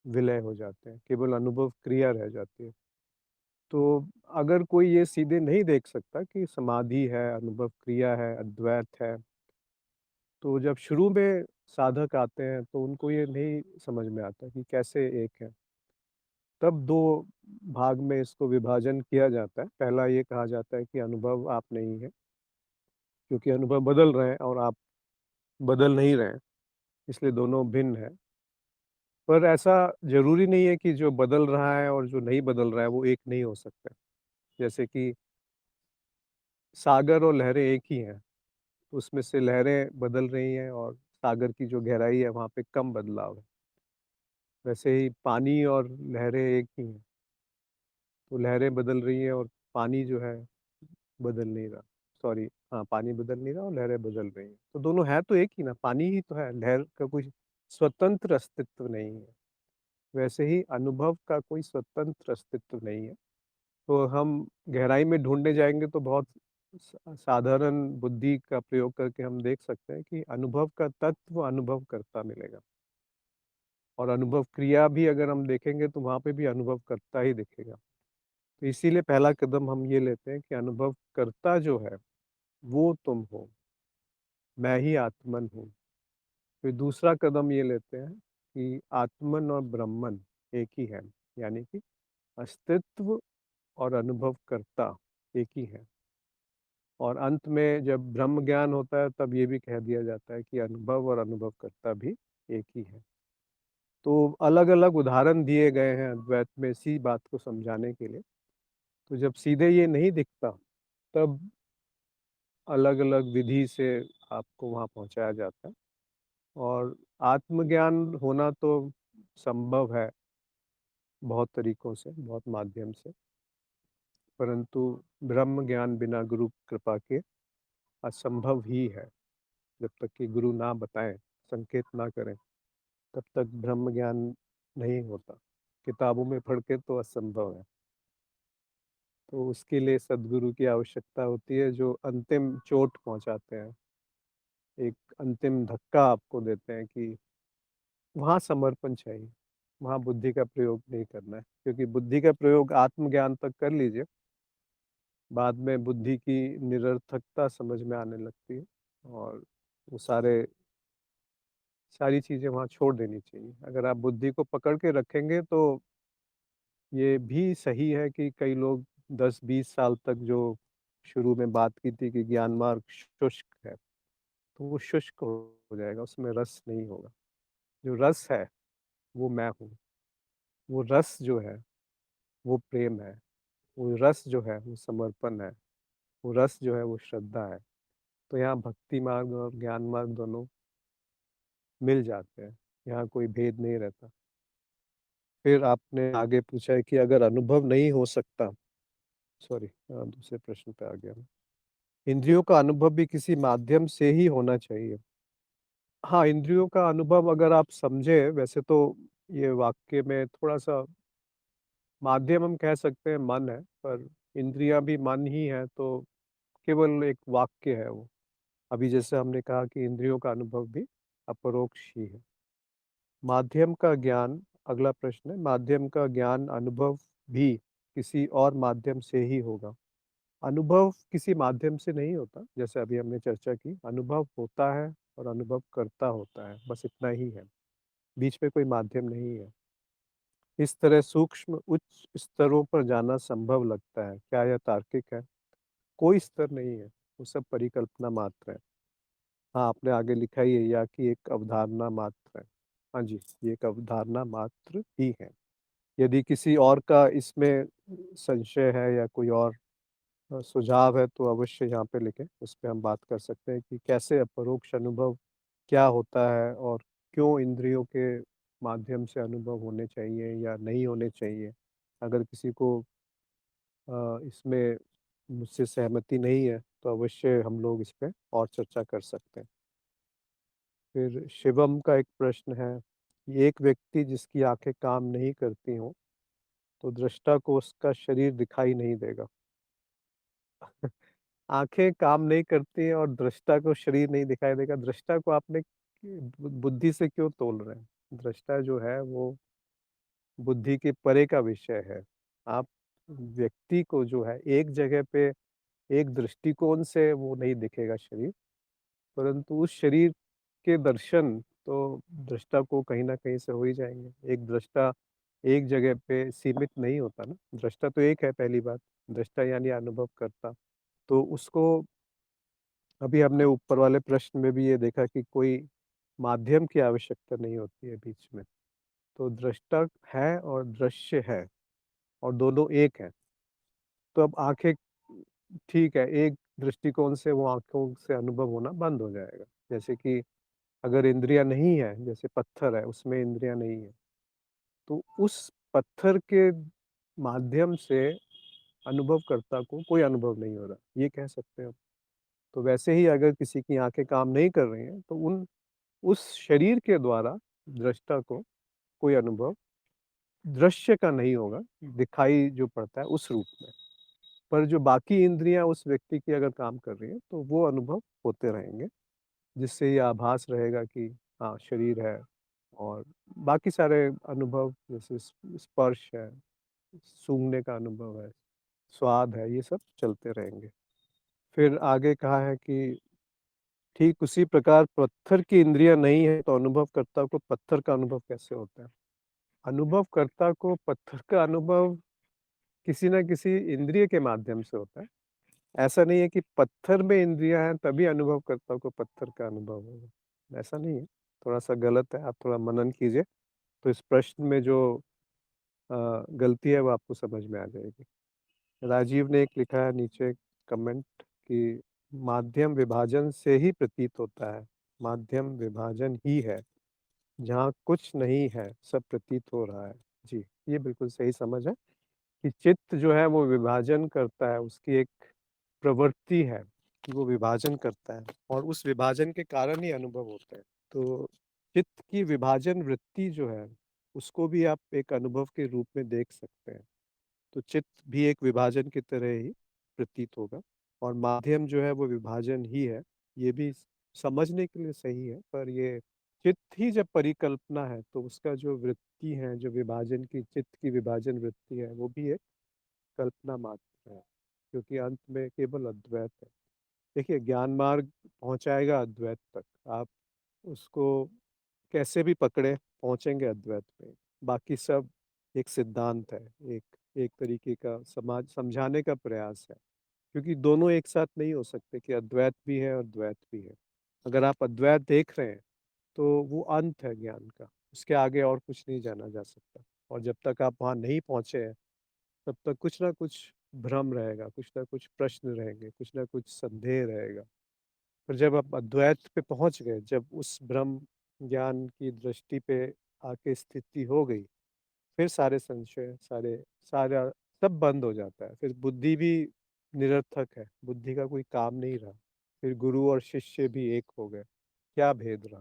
विलय हो जाते हैं, केवल अनुभव क्रिया रह जाती है। तो अगर कोई ये सीधे नहीं देख सकता कि समाधि है, अनुभव क्रिया है, अद्वैत है, तो जब शुरू में साधक आते हैं तो उनको ये नहीं समझ में आता कि कैसे एक है। तब 2 भाग में इसको विभाजन किया जाता है। पहला ये कहा जाता है कि अनुभव आप नहीं हैं, क्योंकि अनुभव बदल रहे हैं और आप बदल नहीं रहे हैं, इसलिए दोनों भिन्न हैं। पर ऐसा ज़रूरी नहीं है कि जो बदल रहा है और जो नहीं बदल रहा है वो एक नहीं हो सकता। जैसे कि सागर और लहरें एक ही हैं, तो उसमें से लहरें बदल रही हैं और सागर की जो गहराई है वहाँ पे कम बदलाव है। वैसे ही पानी और लहरें एक ही हैं, तो लहरें बदल रही हैं और पानी जो है बदल नहीं रहा। सॉरी, हाँ, पानी बदल नहीं रहा और लहरें बदल रही हैं। तो दोनों है तो एक ही ना, पानी ही तो है, लहर का कोई स्वतंत्र अस्तित्व नहीं है। वैसे ही अनुभव का कोई स्वतंत्र अस्तित्व नहीं है। तो हम गहराई में ढूँढने जाएँगे तो बहुत साधारण बुद्धि का प्रयोग करके हम देख सकते हैं कि अनुभव का तत्व अनुभव करता मिलेगा। और अनुभव क्रिया भी अगर हम देखेंगे तो वहाँ पे भी अनुभव करता ही दिखेगा। तो इसीलिए पहला कदम हम ये लेते हैं कि अनुभव कर्ता जो है, वो तुम हो, मैं ही आत्मन हूँ। फिर दूसरा कदम ये लेते हैं कि आत्मन और ब्रह्मन एक ही है, यानी कि अस्तित्व और अनुभवकर्ता एक ही है। और अंत में जब ब्रह्म ज्ञान होता है तब ये भी कह दिया जाता है कि अनुभव और अनुभवकर्ता भी एक ही है। तो अलग-अलग उदाहरण दिए गए हैं अद्वैत में इसी बात को समझाने के लिए। तो जब सीधे ये नहीं दिखता, तब अलग-अलग विधि से आपको वहाँ पहुँचाया जाता है। और आत्मज्ञान होना तो संभव है बहुत तरीकों से, बहुत माध्यम से, परंतु ब्रह्म ज्ञान बिना गुरु कृपा के असंभव ही है। जब तक कि गुरु ना बताएँ, संकेत ना करें, तब तक ब्रह्म ज्ञान नहीं होता। किताबों में पढ़ के तो असंभव है। तो उसके लिए सद्गुरु की आवश्यकता होती है जो अंतिम चोट पहुँचाते हैं। एक अंतिम धक्का आपको देते हैं कि वहाँ समर्पण चाहिए। वहाँ बुद्धि का प्रयोग नहीं करना है, क्योंकि बुद्धि का प्रयोग आत्मज्ञान तक कर लीजिए, बाद में बुद्धि की निरर्थकता समझ में आने लगती है और वो सारी चीज़ें वहाँ छोड़ देनी चाहिए। अगर आप बुद्धि को पकड़ के रखेंगे तो ये भी सही है कि कई लोग 10-20 साल तक जो शुरू में बात की थी कि ज्ञान मार्ग शुष्क है, तो वो शुष्क हो जाएगा, उसमें रस नहीं होगा। जो रस है, वो मैं हूँ। वो रस जो है, वो प्रेम है। वो रस जो है, वो समर्पण है। वो रस जो है, वो श्रद्धा है। तो यहाँ भक्ति मार्ग और ज्ञान मार्ग दोनों मिल जाते हैं। यहाँ कोई भेद नहीं रहता। फिर आपने आगे पूछा है कि अगर अनुभव नहीं हो सकता, सॉरी, दूसरे प्रश्न पे आ गया मैं। इंद्रियों का अनुभव भी किसी माध्यम से ही होना चाहिए। हाँ, इंद्रियों का अनुभव अगर आप समझे, वैसे तो ये वाक्य में थोड़ा-सा माध्यम हम कह सकते हैं मन है, पर इंद्रियाँ भी मन ही है, तो केवल एक वाक्य है वो। अभी जैसे हमने कहा कि इंद्रियों का अनुभव भी अपरोक्ष ही है। माध्यम का ज्ञान, अगला प्रश्न है, माध्यम का ज्ञान अनुभव भी किसी और माध्यम से ही होगा। अनुभव किसी माध्यम से नहीं होता, जैसे अभी हमने चर्चा की, अनुभव होता है और अनुभव करता होता है, बस इतना ही है। बीच में कोई माध्यम नहीं है। इस तरह सूक्ष्म उच्च स्तरों पर जाना संभव लगता है। क्या यह तार्किक है? कोई स्तर नहीं है, वो सब परिकल्पना मात्र है। हाँ, आपने आगे लिखा ही है, या कि एक अवधारणा मात्र है। हाँ जी, ये एक अवधारणा मात्र ही है। यदि किसी और का इसमें संशय है या कोई और सुझाव है तो अवश्य यहाँ पे लिखें, उस पे हम बात कर सकते हैं कि कैसे अपरोक्ष अनुभव क्या होता है और क्यों इंद्रियों के माध्यम से अनुभव होने चाहिए या नहीं होने चाहिए। अगर किसी को इसमें मुझसे सहमति नहीं है तो अवश्य हम लोग इस पे और चर्चा कर सकते हैं। फिर शिवम का एक प्रश्न है, कि एक व्यक्ति जिसकी आंखें काम नहीं करती हों, तो दृष्टा को उसका शरीर दिखाई नहीं देगा। आंखें काम नहीं करती हैं और दृष्टा को शरीर नहीं दिखाई देगा। दृष्टा को आपने बुद्धि से क्यों तोल रहे हैं? दृष्टा जो है वो बुद्धि के परे का विषय है। आप व्यक्ति को जो है एक जगह पे एक दृष्टिकोण से वो नहीं दिखेगा शरीर, परंतु उस शरीर के दर्शन तो दृष्टा को कहीं न कहीं से हो ही जाएँगे। एक दृष्टा एक जगह पे सीमित नहीं होता ना, दृष्टा तो एक है पहली बात, दृष्टा यानी अनुभवकर्ता। तो उसको अभी हमने ऊपर वाले प्रश्न में भी ये देखा कि कोई माध्यम की आवश्यकता नहीं होती है बीच में। तो दृष्टा है और दृश्य है और दोनों एक हैं। तो अब आँखें ठीक है, एक दृष्टिकोण से वो आँखों से अनुभव होना बंद हो जाएगा। जैसे कि अगर इंद्रियाँ नहीं है, जैसे पत्थर है उसमें इंद्रियाँ नहीं है, तो उस पत्थर के माध्यम से अनुभवकर्ता को कोई अनुभव नहीं हो रहा, ये कह सकते हैं हम। तो वैसे ही अगर किसी की आँखें काम नहीं कर रही हैं, तो उन उस शरीर के द्वारा दृष्टा को कोई अनुभव दृश्य का नहीं होगा, दिखाई जो पड़ता है उस रूप में। पर जो बाकी इंद्रियाँ उस व्यक्ति की अगर काम कर रही हैं, तो वो अनुभव होते रहेंगे, जिससे ये आभास रहेगा कि हाँ, शरीर है और बाकी सारे अनुभव जैसे स्पर्श है, सूँघने का अनुभव है, स्वाद है, ये सब चलते रहेंगे। फिर आगे कहा है कि ठीक उसी प्रकार पत्थर की इंद्रियाँ नहीं है, तो अनुभवकर्ता को पत्थर का अनुभव कैसे होता है? अनुभवकर्ता को पत्थर का अनुभव किसी न किसी इंद्रिय के माध्यम से होता है। ऐसा नहीं है कि पत्थर में इंद्रियाँ हैं तभी अनुभवकर्ता को पत्थर का अनुभव होगा, ऐसा नहीं है। थोड़ा-सा गलत है, आप थोड़ा मनन कीजिए, तो इस प्रश्न में जो गलती है वो आपको समझ में आ जाएगी। राजीव ने एक लिखा है नीचे कमेंट कि माध्यम विभाजन से ही प्रतीत होता है, माध्यम विभाजन ही है, जहाँ कुछ नहीं है, सब प्रतीत हो रहा है। जी, ये बिल्कुल सही समझ है कि चित्त जो है वो विभाजन करता है, उसकी एक प्रवृत्ति है कि वो विभाजन करता है और उस विभाजन के कारण ही अनुभव होते हैं। तो चित्त की विभाजन वृत्ति जो है, उसको भी आप एक अनुभव के रूप में देख सकते हैं। तो चित्त भी एक विभाजन की तरह ही प्रतीत होगा और माध्यम जो है वो विभाजन ही है। ये भी समझने के लिए सही है, पर ये चित्त ही जब परिकल्पना है, तो उसका जो वृत्ति है, जो विभाजन की चित्त की विभाजन वृत्ति है, वो भी एक कल्पना मात्र है, क्योंकि अंत में केवल अद्वैत है। देखिए, ज्ञान मार्ग पहुँचाएगा अद्वैत तक। आप उसको कैसे भी पकड़े, पहुँचेंगे अद्वैत पे। बाकी सब एक सिद्धांत है, एक एक तरीके का समाज समझाने का प्रयास है, क्योंकि दोनों एक साथ नहीं हो सकते कि अद्वैत भी है और द्वैत भी है। अगर आप अद्वैत देख रहे हैं, तो वो अंत है ज्ञान का, उसके आगे और कुछ नहीं जाना जा सकता और जब तक आप वहाँ नहीं पहुँचे हैं, तब तक कुछ ना कुछ भ्रम रहेगा, कुछ ना कुछ प्रश्न रहेंगे, कुछ ना कुछ संदेह रहेगा। पर जब आप अद्वैत पे पहुँच गए, जब उस ब्रह्म ज्ञान की दृष्टि पे आके स्थिति हो गई, फिर सारे संशय, सारा सब बंद हो जाता है। फिर बुद्धि भी निरर्थक है, बुद्धि का कोई काम नहीं रहा। फिर गुरु और शिष्य भी एक हो गए। क्या भेद रहा?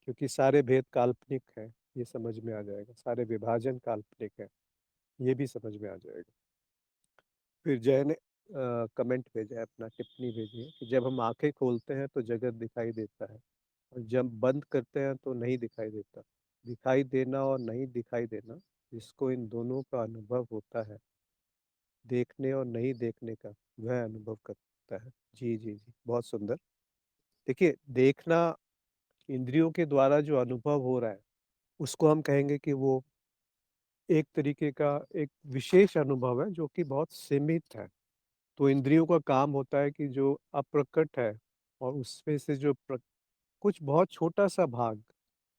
क्योंकि सारे भेद काल्पनिक है, ये समझ में आ जाएगा। सारे विभाजन काल्पनिक है, ये भी समझ में आ जाएगा। फिर जय ने कमेंट भेजा है, अपना टिप्पणी भेजी है कि जब हम आंखें खोलते हैं तो जगत दिखाई देता है और जब बंद करते हैं तो नहीं दिखाई देता। दिखाई देना और नहीं दिखाई देना, जिसको इन दोनों का अनुभव होता है, देखने और नहीं देखने का, वह अनुभव करता है। जी, जी, जी, बहुत सुंदर। देखिए, देखना इंद्रियों के द्वारा जो अनुभव हो रहा है, उसको हम कहेंगे कि वो एक तरीके का एक विशेष अनुभव है, जो कि बहुत सीमित है। तो इंद्रियों का काम होता है कि जो अप्रकट है और उसमें से जो कुछ बहुत छोटा-सा भाग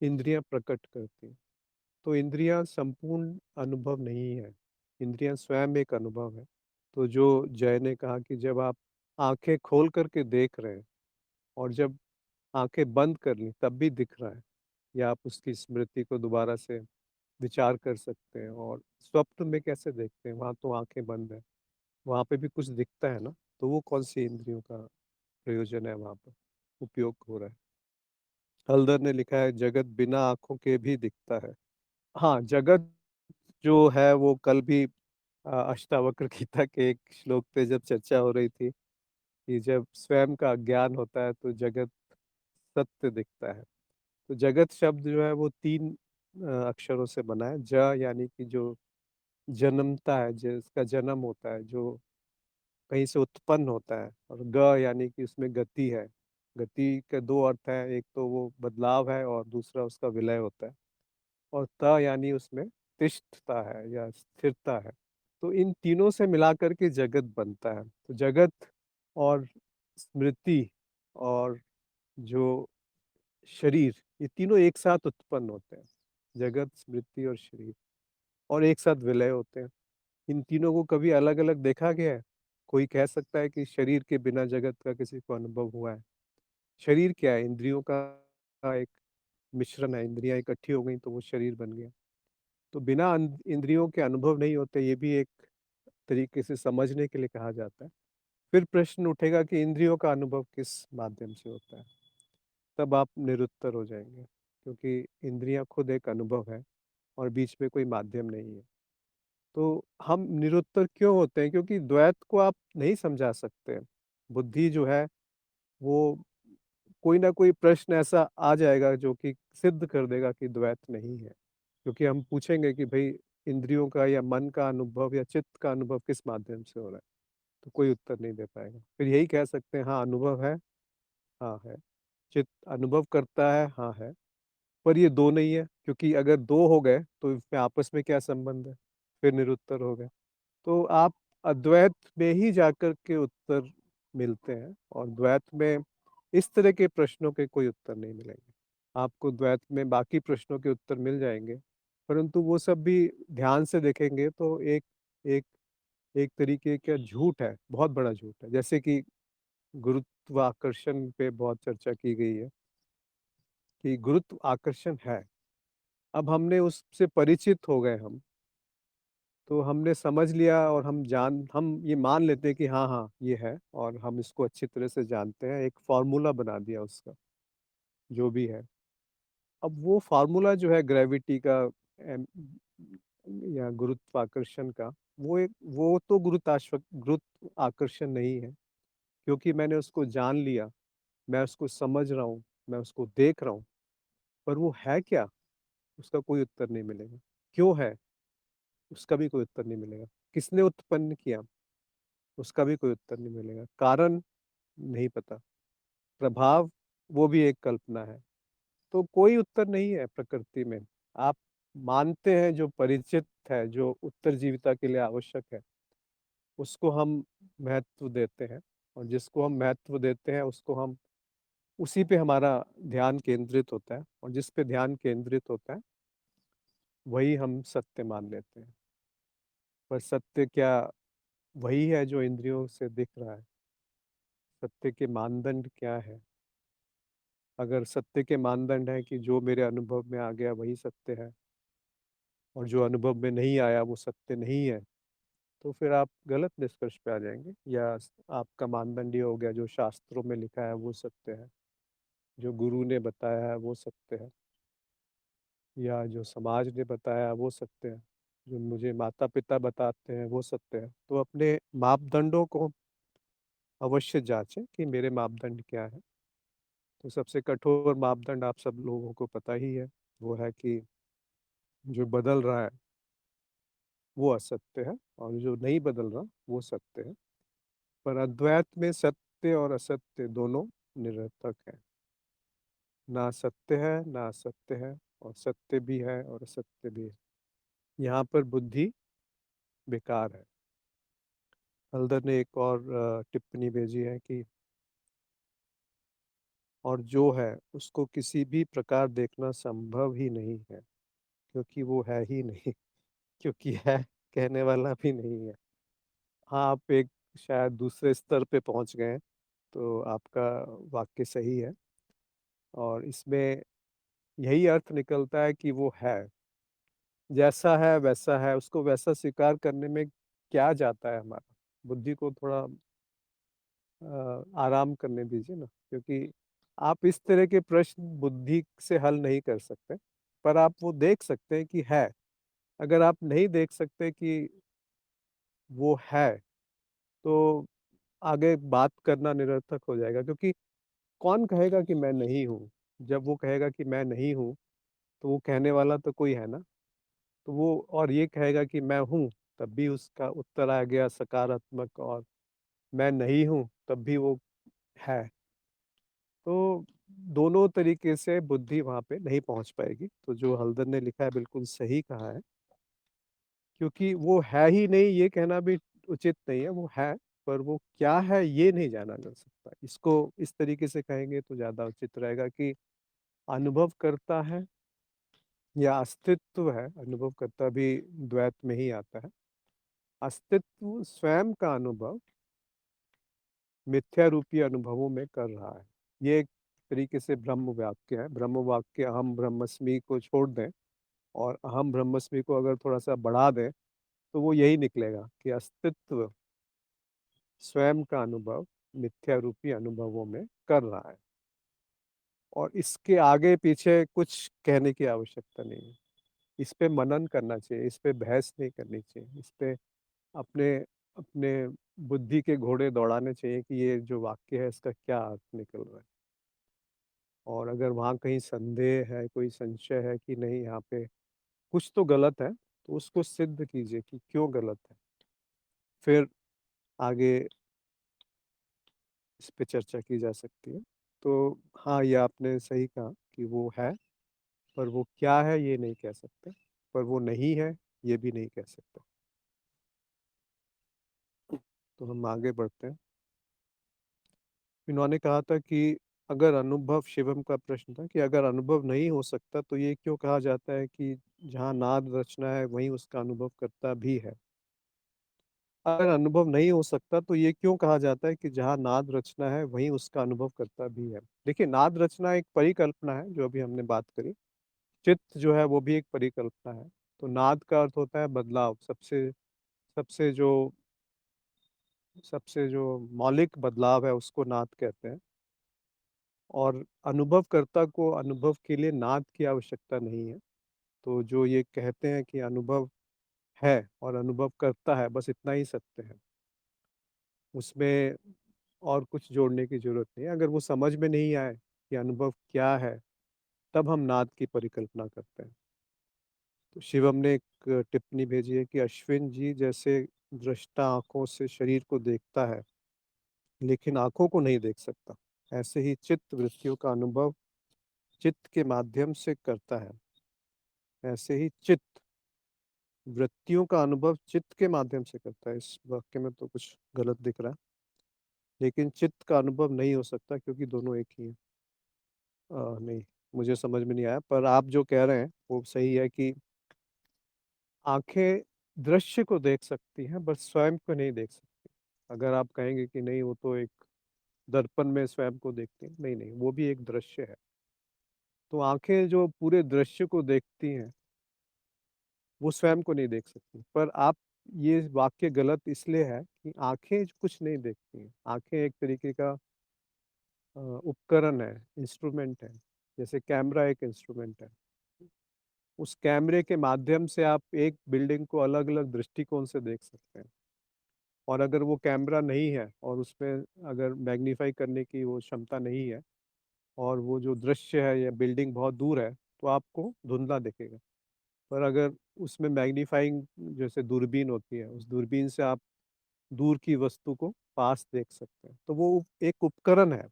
इंद्रियाँ प्रकट करती हैं। तो इंद्रियाँ संपूर्ण अनुभव नहीं है, इंद्रियाँ स्वयं एक अनुभव है। तो जो जय ने कहा कि जब आप आँखें खोल कर के देख रहे हैं और जब आँखें बंद कर लीं तब भी दिख रहा है, या आप उसकी स्मृति को दोबारा से विचार कर सकते हैं। और स्वप्न में कैसे देखते हैं, वहाँ तो आँखें बंद हैं, वहाँ पे भी कुछ दिखता है ना, तो वो कौन-सी इंद्रियों का प्रयोजन है वहाँ पर, उपयोग हो रहा है। हल्दर ने लिखा है जगत बिना आँखों के भी दिखता है। हाँ, जगत जो है वो कल भी अष्टावक्र गीता के एक श्लोक पे जब चर्चा हो रही थी कि जब स्वयं का ज्ञान होता है तो जगत सत्य दिखता है। तो जगत शब्द जो है वो 3 अक्षरों से बना है। ज यानी कि जो जन्मता है, जिसका जन्म होता है, जो कहीं से उत्पन्न होता है, और ग यानी कि उसमें गति है। गति के 2 अर्थ हैं, एक तो वो बदलाव है और दूसरा उसका विलय होता है। और त यानी उसमें तिष्ठता है या स्थिरता है। तो इन तीनों से मिलाकर के जगत बनता है। तो जगत और स्मृति और जो शरीर, ये तीनों एक साथ उत्पन्न होते हैं। जगत, स्मृति और शरीर, और एक साथ विलय होते हैं। इन तीनों को कभी अलग-अलग देखा गया है? कोई कह सकता है कि शरीर के बिना जगत का किसी को अनुभव हुआ है? शरीर क्या है? इंद्रियों का एक मिश्रण है, इंद्रियाँ इकट्ठी हो गई तो वो शरीर बन गया। तो बिना इंद्रियों के अनुभव नहीं होते, ये भी एक तरीके से समझने के लिए कहा जाता है। फिर प्रश्न उठेगा कि इंद्रियों का अनुभव किस माध्यम से होता है? तब आप निरुत्तर हो जाएँगे, क्योंकि इंद्रियाँ खुद एक अनुभव है और बीच में कोई माध्यम नहीं है। तो हम निरुत्तर क्यों होते हैं? क्योंकि द्वैत को आप नहीं समझा सकते। बुद्धि जो है वो कोई ना कोई प्रश्न ऐसा आ जाएगा जो कि सिद्ध कर देगा कि द्वैत नहीं है। क्योंकि हम पूछेंगे कि भई इंद्रियों का या मन का अनुभव या चित्त का अनुभव किस माध्यम से हो रहा है? तो कोई उत्तर नहीं दे पाएगा। फिर यही कह सकते हैं हाँ, अनुभव है, हाँ है। चित्त अनुभव करता है, हाँ है। पर ये 2 नहीं है, क्योंकि अगर 2 हो गए तो इसमें आपस में क्या संबंध है? फिर निरुत्तर हो गए। तो आप अद्वैत में ही जाकर के उत्तर मिलते हैं और द्वैत में इस तरह के प्रश्नों के कोई उत्तर नहीं मिलेंगे। आपको द्वैत में बाकी प्रश्नों के उत्तर मिल जाएँगे, परंतु वो सब भी ध्यान से देखेंगे तो एक एक एक तरीके का झूठ है, बहुत बड़ा झूठ है। जैसे कि गुरुत्वाकर्षण पे बहुत चर्चा की गई है कि गुरुत्व आकर्षण है। अब हमने उससे परिचित हो गए हम, तो हमने समझ लिया और हम ये मान लेते हैं कि हाँ, हाँ, ये है और हम इसको अच्छी तरह से जानते हैं, एक फ़ॉर्मूला बना दिया उसका, जो भी है। अब वो फ़ॉर्मूला जो है ग्रेविटी का एम या गुरुत्वाकर्षण का, वो तो गुरुत्वाकर्षण नहीं है, क्योंकि मैंने उसको जान लिया, मैं उसको समझ रहा हूँ, मैं उसको देख रहा हूँ, पर वो है क्या? उसका कोई उत्तर नहीं मिलेगा। क्यों है? उसका भी कोई उत्तर नहीं मिलेगा। किसने उत्पन्न किया? उसका भी कोई उत्तर नहीं मिलेगा। कारण नहीं पता। प्रभाव वो भी एक कल्पना है। तो कोई उत्तर नहीं है प्रकृति में। आप मानते हैं जो परिचित है, जो उत्तरजीविता के लिए आवश्यक है, उसको हम महत्व देते हैं और जिसको हम महत्व देते हैं उसको हम उसी पे हमारा ध्यान केंद्रित होता है और जिस पे ध्यान केंद्रित होता है, वही हम सत्य मान लेते हैं। पर सत्य क्या वही है जो इंद्रियों से दिख रहा है? सत्य के मानदंड क्या है? अगर सत्य के मानदंड है कि जो मेरे अनुभव में आ गया वही सत्य है और जो अनुभव में नहीं आया वो सत्य नहीं है, तो फिर आप गलत निष्कर्ष पे आ जाएँगे या आपका मानदंड ये हो गया जो शास्त्रों में लिखा है वो सत्य है, जो गुरु ने बताया है वो सत्य है या जो समाज ने बताया है वो सत्य है, जो मुझे माता-पिता बताते हैं वो सत्य है। तो अपने मापदंडों को अवश्य जाँचें कि मेरे मापदंड क्या हैं। तो सबसे कठोर मापदंड आप सब लोगों को पता ही है, वो है कि जो बदल रहा है, वो असत्य है और जो नहीं बदल रहा, वो सत्य है। पर अद्वैत में सत्य और असत्य दोनों निरर्थक हैं। ना सत्य है, ना असत्य है और सत्य भी है और असत्य भी है। यहाँ पर बुद्धि बेकार है। हल्दर ने एक और टिप्पणी भेजी है कि और जो है, उसको किसी भी प्रकार देखना संभव ही नहीं है, क्योंकि वो है ही नहीं। क्योंकि है कहने वाला भी नहीं है। हाँ, आप एक शायद दूसरे स्तर पे पहुँच गए हैं, तो आपका वाक्य सही है और इसमें यही अर्थ निकलता है कि वो है। जैसा है वैसा है, उसको वैसा स्वीकार करने में क्या जाता है हमारा? बुद्धि को थोड़ा आराम करने दीजिए ना, क्योंकि आप इस तरह के प्रश्न बुद्धि से हल नहीं कर सकते, पर आप वो देख सकते हैं कि है। अगर आप नहीं देख सकते कि वो है, तो आगे बात करना निरर्थक हो जाएगा क्योंकि कौन कहेगा कि मैं नहीं हूँ? जब वो कहेगा कि मैं नहीं हूँ, तो वो कहने वाला तो कोई है ना। तो वो और ये कहेगा कि मैं हूँ, तब भी उसका उत्तर आ गया सकारात्मक और मैं नहीं हूँ, तब भी वो है। तो दोनों तरीके से बुद्धि वहाँ पे नहीं पहुँच पाएगी। तो जो हल्दर ने लिखा है बिल्कुल सही कहा है, क्योंकि वो है ही नहीं ये कहना भी उचित नहीं है, वो है, पर वो क्या है ये नहीं जाना जा सकता। इसको इस तरीके से कहेंगे तो ज़्यादा उचित रहेगा कि अनुभव करता है या अस्तित्व है, अनुभव करता भी द्वैत में ही आता है। अस्तित्व स्वयं का अनुभव मिथ्या रूपी अनुभवों में कर रहा है। ये एक तरीके से ब्रह्म वाक्य है। ब्रह्म वाक्य अहम ब्रह्मस्मि को छोड़ दें और अहम ब्रह्मस्मि को अगर थोड़ा-सा बढ़ा दें, तो वो यही निकलेगा कि अस्तित्व स्वयं का अनुभव मिथ्या रूपी अनुभवों में कर रहा है, और इसके आगे पीछे कुछ कहने की आवश्यकता नहीं है। इस पे मनन करना चाहिए, इस पे बहस नहीं करनी चाहिए, इस पे अपने अपने बुद्धि के घोड़े दौड़ाने चाहिए कि ये जो वाक्य है इसका क्या अर्थ निकल रहा है। और अगर वहाँ कहीं संदेह है, कोई संशय है कि नहीं यहाँ पे कुछ तो गलत है, तो उसको सिद्ध कीजिए कि क्यों गलत है। फिर आगे इस पे चर्चा की जा सकती है। तो हाँ, ये आपने सही कहा कि वो है, पर वो क्या है ये नहीं कह सकते, पर वो नहीं है ये भी नहीं कह सकते। तो हम आगे बढ़ते हैं। इन्होंने कहा था कि अगर अनुभव, शिवम का प्रश्न था कि अगर अनुभव नहीं हो सकता तो ये क्यों कहा जाता है कि जहाँ नाद रचना है वहीं उसका अनुभव करता भी है। अगर अनुभव नहीं हो सकता तो ये क्यों कहा जाता है कि जहाँ नाद रचना है वहीं उसका अनुभव करता भी है। देखिए, नाद रचना एक परिकल्पना है जो अभी हमने बात करी। चित्त जो है वो भी एक परिकल्पना है। तो नाद का अर्थ होता है बदलाव, सबसे सबसे जो सबसे जो मौलिक बदलाव है उसको नाद कहते हैं। और अनुभवकर्ता को अनुभव के लिए नाद की आवश्यकता नहीं है। तो जो ये कहते हैं कि अनुभव है और अनुभव करता है, बस इतना ही सत्य है। उसमें और कुछ जोड़ने की जरूरत नहीं है। अगर वो समझ में नहीं आए कि अनुभव क्या है, तब हम नाद की परिकल्पना करते हैं। तो शिवम ने एक टिप्पणी भेजी है कि अश्विन जी, जैसे दृष्टा आंखों से शरीर को देखता है लेकिन आंखों को नहीं देख सकता, ऐसे ही चित्त वृत्तियों का अनुभव चित्त के माध्यम से करता है। ऐसे ही चित्त वृत्तियों का अनुभव चित्त के माध्यम से करता है। इस वाक्य में तो कुछ गलत दिख रहा है, लेकिन चित्त का अनुभव नहीं हो सकता क्योंकि दोनों एक ही हैं। नहीं, मुझे समझ में नहीं आया, पर आप जो कह रहे हैं वो सही है कि आंखें दृश्य को देख सकती हैं बस स्वयं को नहीं देख सकती। अगर आप कहेंगे कि नहीं वो तो एक दर्पण में स्वयं को देखती हैं, नहीं नहीं, वो भी एक दृश्य है। तो आंखें जो पूरे दृश्य को देखती हैं वो स्वयं को नहीं देख सकती। पर आप, ये वाक्य गलत इसलिए है कि आंखें कुछ नहीं देखती हैं। आंखें एक तरीके का उपकरण है, इंस्ट्रूमेंट है। जैसे कैमरा एक इंस्ट्रूमेंट है। उस कैमरे के माध्यम से आप एक बिल्डिंग को अलग अलग दृष्टिकोण से देख सकते हैं। और अगर वो कैमरा नहीं है और उसमें अगर मैग्नीफाई करने की वो क्षमता नहीं है और वो जो दृश्य है या बिल्डिंग बहुत दूर है, तो आपको धुंधला दिखेगा। पर अगर उसमें मैग्नीफाइंग जैसे दूरबीन होती है, उस दूरबीन से आप दूर की वस्तु को पास देख सकते हैं। तो वो एक उपकरण है।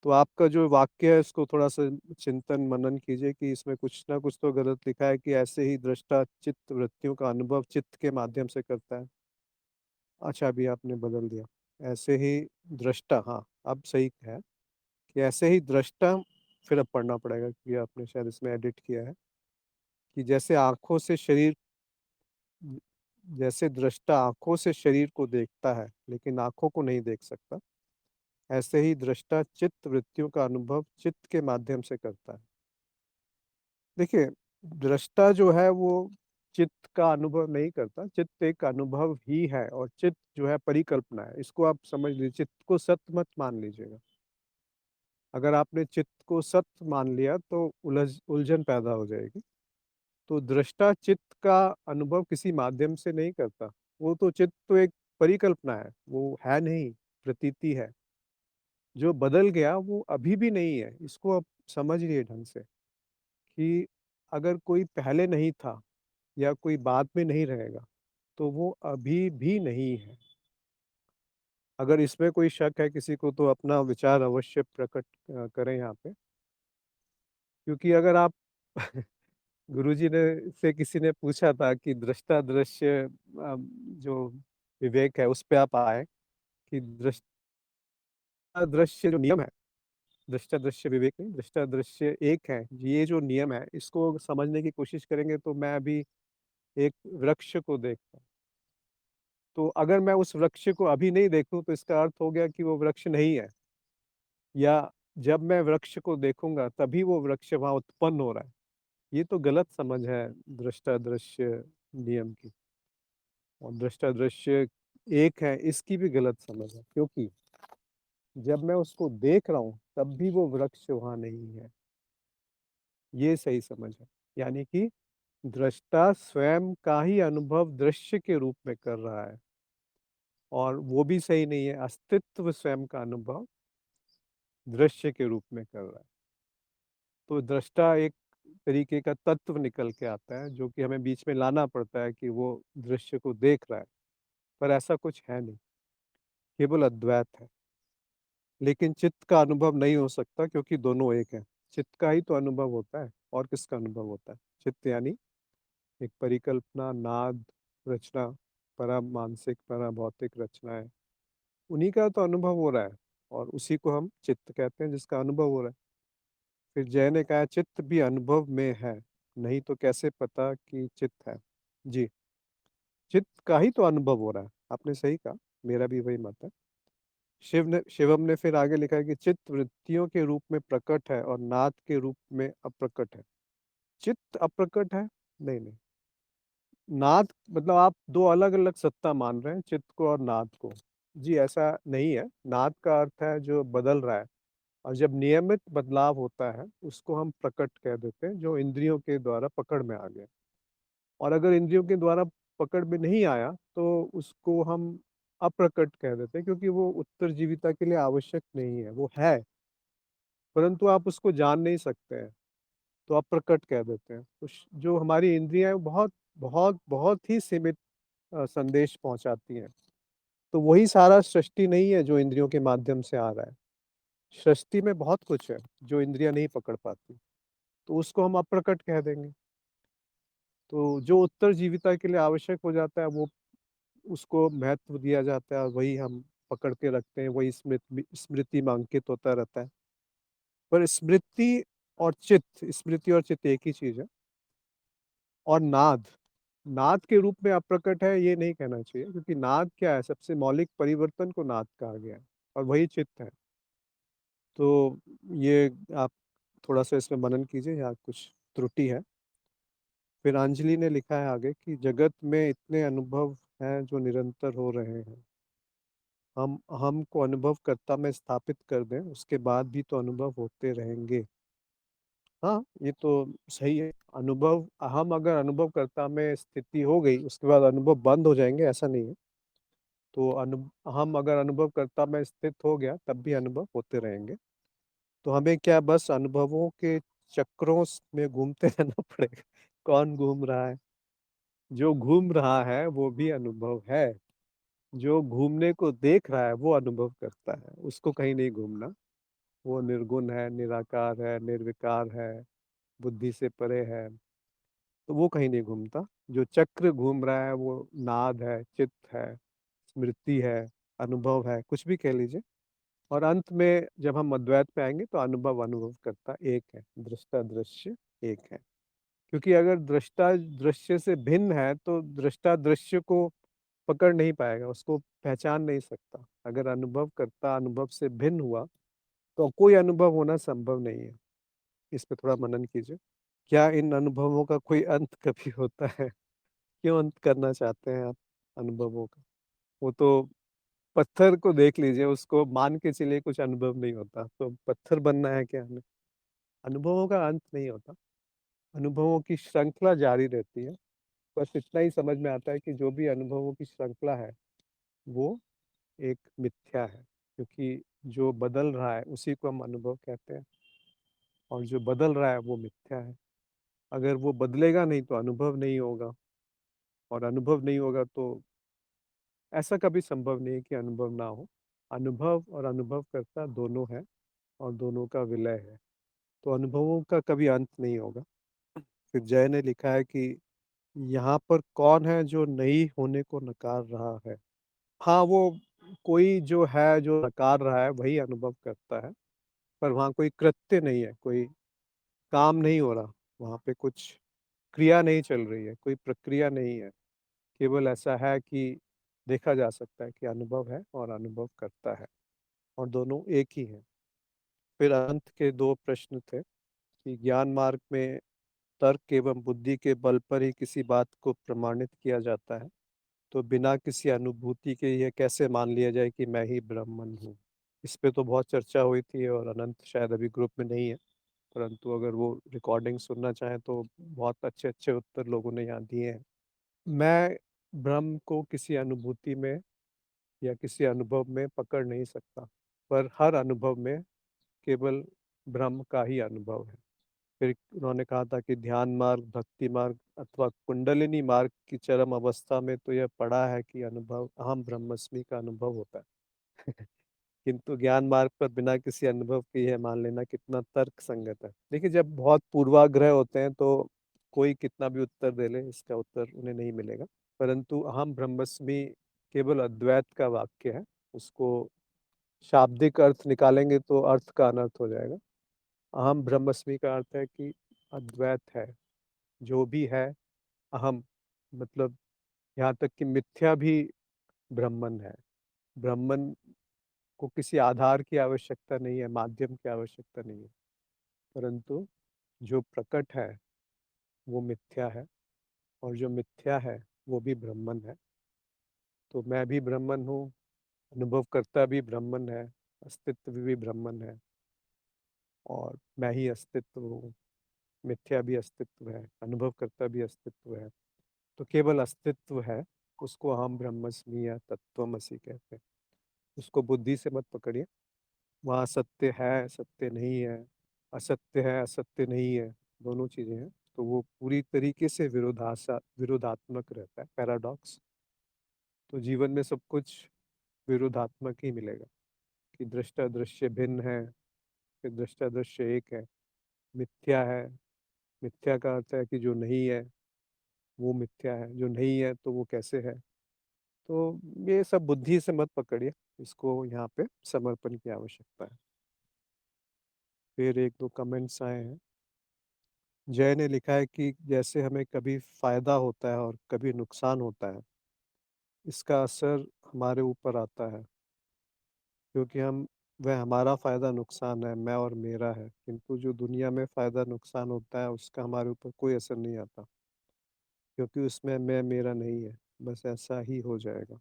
तो आपका जो वाक्य है इसको थोड़ा सा चिंतन मनन कीजिए कि इसमें कुछ ना कुछ तो गलत लिखा है कि ऐसे ही दृष्टा चित्त वृत्तियों का अनुभव चित्त के माध्यम से करता है। अच्छा, अभी आपने बदल दिया। ऐसे ही दृष्टा, हाँ अब सही है कि ऐसे ही दृष्टा। फिर अब पढ़ना पड़ेगा क्योंकि आपने शायद इसमें एडिट किया है कि जैसे आंखों से शरीर, जैसे दृष्टा आंखों से शरीर को देखता है लेकिन आंखों को नहीं देख सकता, ऐसे ही दृष्टा चित्त वृत्तियों का अनुभव चित्त के माध्यम से करता है। देखिए, दृष्टा जो है वो चित्त का अनुभव नहीं करता। चित्त एक अनुभव ही है और चित्त जो है परिकल्पना है। इसको आप समझ लीजिए, चित्त को सत्य मत मान लीजिएगा। अगर आपने चित्त को सत्य मान लिया तो उलझन पैदा हो जाएगी। तो दृष्टा चित्त का अनुभव किसी माध्यम से नहीं करता। वो तो चित्त तो एक परिकल्पना है, वो है नहीं, प्रतीति है। जो बदल गया वो अभी भी नहीं है। इसको आप समझिए ढंग से कि अगर कोई पहले नहीं था या कोई बाद में नहीं रहेगा, तो वो अभी भी नहीं है। अगर इसमें कोई शक है किसी को तो अपना विचार अवश्य प्रकट करें यहाँ पे। क्योंकि अगर आप गुरुजी ने से किसी ने पूछा था कि दृष्टा दृश्य जो विवेक है उस पे आप आए कि दृष्टा दृश्य जो नियम है, दृष्टा दृश्य विवेक नहीं, दृष्टा दृश्य एक है। ये जो नियम है इसको समझने की कोशिश करेंगे तो मैं अभी एक वृक्ष को देखता हूँ। तो अगर मैं उस वृक्ष को अभी नहीं देखूं तो इसका अर्थ हो गया कि वो वृक्ष नहीं है। या जब मैं वृक्ष को देखूंगा तभी वो वृक्ष वहां उत्पन्न हो रहा है। ये तो गलत समझ है दृष्टा दृश्य नियम की। और दृष्टा दृश्य एक है, इसकी भी गलत समझ है, क्योंकि जब मैं उसको देख रहा हूँ तब भी वो वृक्ष वहां नहीं है। ये सही समझ है। यानी कि दृष्टा स्वयं का ही अनुभव दृश्य के रूप में कर रहा है, और वो भी सही नहीं है, अस्तित्व स्वयं का अनुभव दृश्य के रूप में कर रहा है। तो दृष्टा एक तरीके का तत्व निकल के आता है, जो कि हमें बीच में लाना पड़ता है कि वो दृश्य को देख रहा है, पर ऐसा कुछ है नहीं, केवल अद्वैत है। लेकिन चित्त का अनुभव नहीं हो सकता, क्योंकि दोनों एक है। चित्त का ही तो अनुभव होता है, और किसका अनुभव होता है? चित्त यानी एक परिकल्पना, नाद, रचना, परा मानसिक परा भौतिक रचनाएं, उन्हीं का तो अनुभव हो रहा है, और उसी को हम चित्त कहते हैं, जिसका अनुभव हो रहा है। फिर जय ने कहा चित्त भी अनुभव में है, नहीं तो कैसे पता कि चित्त है। जी, चित्त का ही तो अनुभव हो रहा है, आपने सही कहा, मेरा भी वही मत है। शिवम ने फिर आगे लिखा है कि चित्त वृत्तियों के रूप में प्रकट है और नाद के रूप में अप्रकट है। चित्त अप्रकट है? नहीं नहीं, नाद मतलब आप दो अलग अलग सत्ता मान रहे हैं, चित्त को और नाद को। जी ऐसा नहीं है। नाद का अर्थ है जो बदल रहा है, और जब नियमित बदलाव होता है उसको हम प्रकट कह देते हैं, जो इंद्रियों के द्वारा पकड़ में आ गया। और अगर इंद्रियों के द्वारा पकड़ में नहीं आया तो उसको हम अप्रकट कह देते हैं, क्योंकि वो उत्तरजीविता के लिए आवश्यक नहीं है, वो है परंतु आप उसको जान नहीं सकते हैं, तो अप्रकट कह देते हैं। तो जो हमारी इंद्रियां हैं वो बहुत बहुत बहुत ही सीमित संदेश पहुंचाती हैं। तो वही सारा सृष्टि नहीं है जो इंद्रियों के माध्यम से आ रहा है। सृष्टि में बहुत कुछ है जो इंद्रियां नहीं पकड़ पाती, तो उसको हम अप्रकट कह देंगे। तो जो उत्तर जीविता के लिए आवश्यक हो जाता है वो, उसको महत्व दिया जाता है, और वही हम पकड़ के रखते हैं, वही स्मृति में अंकित होता रहता है। पर स्मृति और चित्त एक ही चीज है। और नाद, नाद के रूप में अप्रकट है ये नहीं कहना चाहिए, क्योंकि नाद क्या है? सबसे मौलिक परिवर्तन को नाद कहा गया है, और वही चित्त है। तो ये आप थोड़ा सा इसमें मनन कीजिए, यहाँ कुछ त्रुटि है। फिर अंजलि ने लिखा है आगे कि जगत में इतने अनुभव हैं जो निरंतर हो रहे हैं, हम हमको अनुभवकर्ता में स्थापित कर दें उसके बाद भी तो अनुभव होते रहेंगे। हाँ, ये तो सही है। अनुभव, हम अगर अनुभवकर्ता में स्थिति हो गई उसके बाद अनुभव बंद हो जाएंगे, ऐसा नहीं है। तो हम अगर अनुभवकर्ता में स्थित हो गया तब भी अनुभव होते रहेंगे। तो हमें क्या बस अनुभवों के चक्रों में घूमते रहना पड़ेगा? कौन घूम रहा है? जो घूम रहा है वो भी अनुभव है। जो घूमने को देख रहा है वो अनुभव करता है, उसको कहीं नहीं घूमना। वो निर्गुण है, निराकार है, निर्विकार है, बुद्धि से परे है, तो वो कहीं नहीं घूमता। जो चक्र घूम रहा है वो नाद है, चित्त है, स्मृति है, अनुभव है, कुछ भी कह लीजिए। और अंत में जब हम अद्वैत पे आएंगे तो अनुभव अनुभव करता एक है, दृष्टा दृश्य एक है। क्योंकि अगर दृष्टा दृश्य से भिन्न है तो दृष्टा दृश्य को पकड़ नहीं पाएगा, उसको पहचान नहीं सकता। अगर अनुभव करता अनुभव से भिन्न हुआ तो कोई अनुभव होना संभव नहीं है। इस पे थोड़ा मनन कीजिए। क्या इन अनुभवों का कोई अंत कभी होता है? क्यों अंत करना चाहते हैं आप अनुभवों का? वो तो पत्थर को देख लीजिए, उसको मान के चलिए कुछ अनुभव नहीं होता, तो पत्थर बनना है क्या हमें? अनुभवों का अंत नहीं होता, अनुभवों की श्रृंखला जारी रहती है। बस इतना ही समझ में आता है कि जो भी अनुभवों की श्रृंखला है वो एक मिथ्या है, क्योंकि जो बदल रहा है उसी को हम अनुभव कहते हैं, और जो बदल रहा है वो मिथ्या है। अगर वो बदलेगा नहीं तो अनुभव नहीं होगा, और अनुभव नहीं होगा तो ऐसा कभी संभव नहीं है कि अनुभव ना हो। अनुभव और अनुभव करता दोनों है, और दोनों का विलय है। तो अनुभवों का कभी अंत नहीं होगा। फिर जय ने लिखा है कि यहाँ पर कौन है जो नहीं होने को नकार रहा है? हाँ, वो कोई जो है जो नकार रहा है वही अनुभव करता है, पर वहाँ कोई कृत्य नहीं है, कोई काम नहीं हो रहा, वहाँ पे कुछ क्रिया नहीं चल रही है, कोई प्रक्रिया नहीं है। केवल ऐसा है कि देखा जा सकता है कि अनुभव है और अनुभव करता है, और दोनों एक ही हैं। फिर अंत के दो प्रश्न थे कि ज्ञान मार्ग में तर्क एवं बुद्धि के बल पर ही किसी बात को प्रमाणित किया जाता है, तो बिना किसी अनुभूति के ये कैसे मान लिया जाए कि मैं ही ब्रह्मन हूँ? इस पे तो बहुत चर्चा हुई थी और अनंत शायद अभी ग्रुप में नहीं है, परंतु अगर वो रिकॉर्डिंग सुनना चाहें तो बहुत अच्छे-अच्छे उत्तर लोगों ने यहाँ दिए हैं। मैं ब्रह्म को किसी अनुभूति में या किसी अनुभव में पकड़ नहीं सकता, पर हर अनुभव में केवल ब्रह्म का ही अनुभव है। फिर उन्होंने कहा था कि ध्यान मार्ग, भक्ति मार्ग अथवा कुंडलिनी मार्ग की चरम अवस्था में तो यह पड़ा है कि अनुभव अहम ब्रह्मस्मि का अनुभव होता है। किंतु ज्ञान मार्ग पर बिना किसी अनुभव के यह मान लेना कितना तर्क संगत है। देखिए, जब बहुत पूर्वाग्रह होते हैं तो कोई कितना भी उत्तर दे ले, इसका उत्तर उन्हें नहीं मिलेगा। परंतु अहम ब्रह्मस्मि केवल अद्वैत का वाक्य है। उसको शाब्दिक अर्थ निकालेंगे तो अर्थ का अनर्थ हो जाएगा। अहम ब्रह्मस्मि का अर्थ है कि अद्वैत है, जो भी है अहम, मतलब यहाँ तक कि मिथ्या भी ब्रह्मन है। ब्रह्मन को किसी आधार की आवश्यकता नहीं है, माध्यम की आवश्यकता नहीं है, परंतु जो प्रकट है वो मिथ्या है, और जो मिथ्या है वो भी ब्रह्मन है। तो मैं भी ब्रह्मन हूँ, अनुभवकर्ता भी ब्रह्मन है, अस्तित्व भी ब्रह्मन है, और मैं ही अस्तित्व हूँ। मिथ्या भी अस्तित्व है, अनुभवकर्ता भी अस्तित्व है, तो केवल अस्तित्व है। उसको हम ब्रह्मस्मि या तत्वमसि कहते हैं। उसको बुद्धि से मत पकड़िए। वहाँ सत्य है, सत्य नहीं है, असत्य है, असत्य नहीं है, दोनों चीज़ें हैं। तो वो पूरी तरीके से विरोधात्मक रहता है, पैराडॉक्स। तो जीवन में सब कुछ विरोधात्मक ही मिलेगा, कि दृष्टा दृश्य भिन्न है, फिर दृष्टा दृश्य एक है, मिथ्या है। मिथ्या का अर्थ है कि जो नहीं है वो मिथ्या है, जो नहीं है तो वो कैसे है। तो ये सब बुद्धि से मत पकड़िए, इसको यहाँ पे समर्पण की आवश्यकता है। फिर एक दो कमेंट्स आए हैं। जय ने लिखा है कि जैसे हमें कभी फायदा होता है और कभी नुकसान होता है, इसका असर हमारे ऊपर आता है, क्योंकि हम वह हमारा फायदा नुकसान है, मैं और मेरा है। किंतु जो दुनिया में फायदा नुकसान होता है उसका हमारे ऊपर कोई असर नहीं आता, क्योंकि उसमें मैं मेरा नहीं है। बस ऐसा ही हो जाएगा।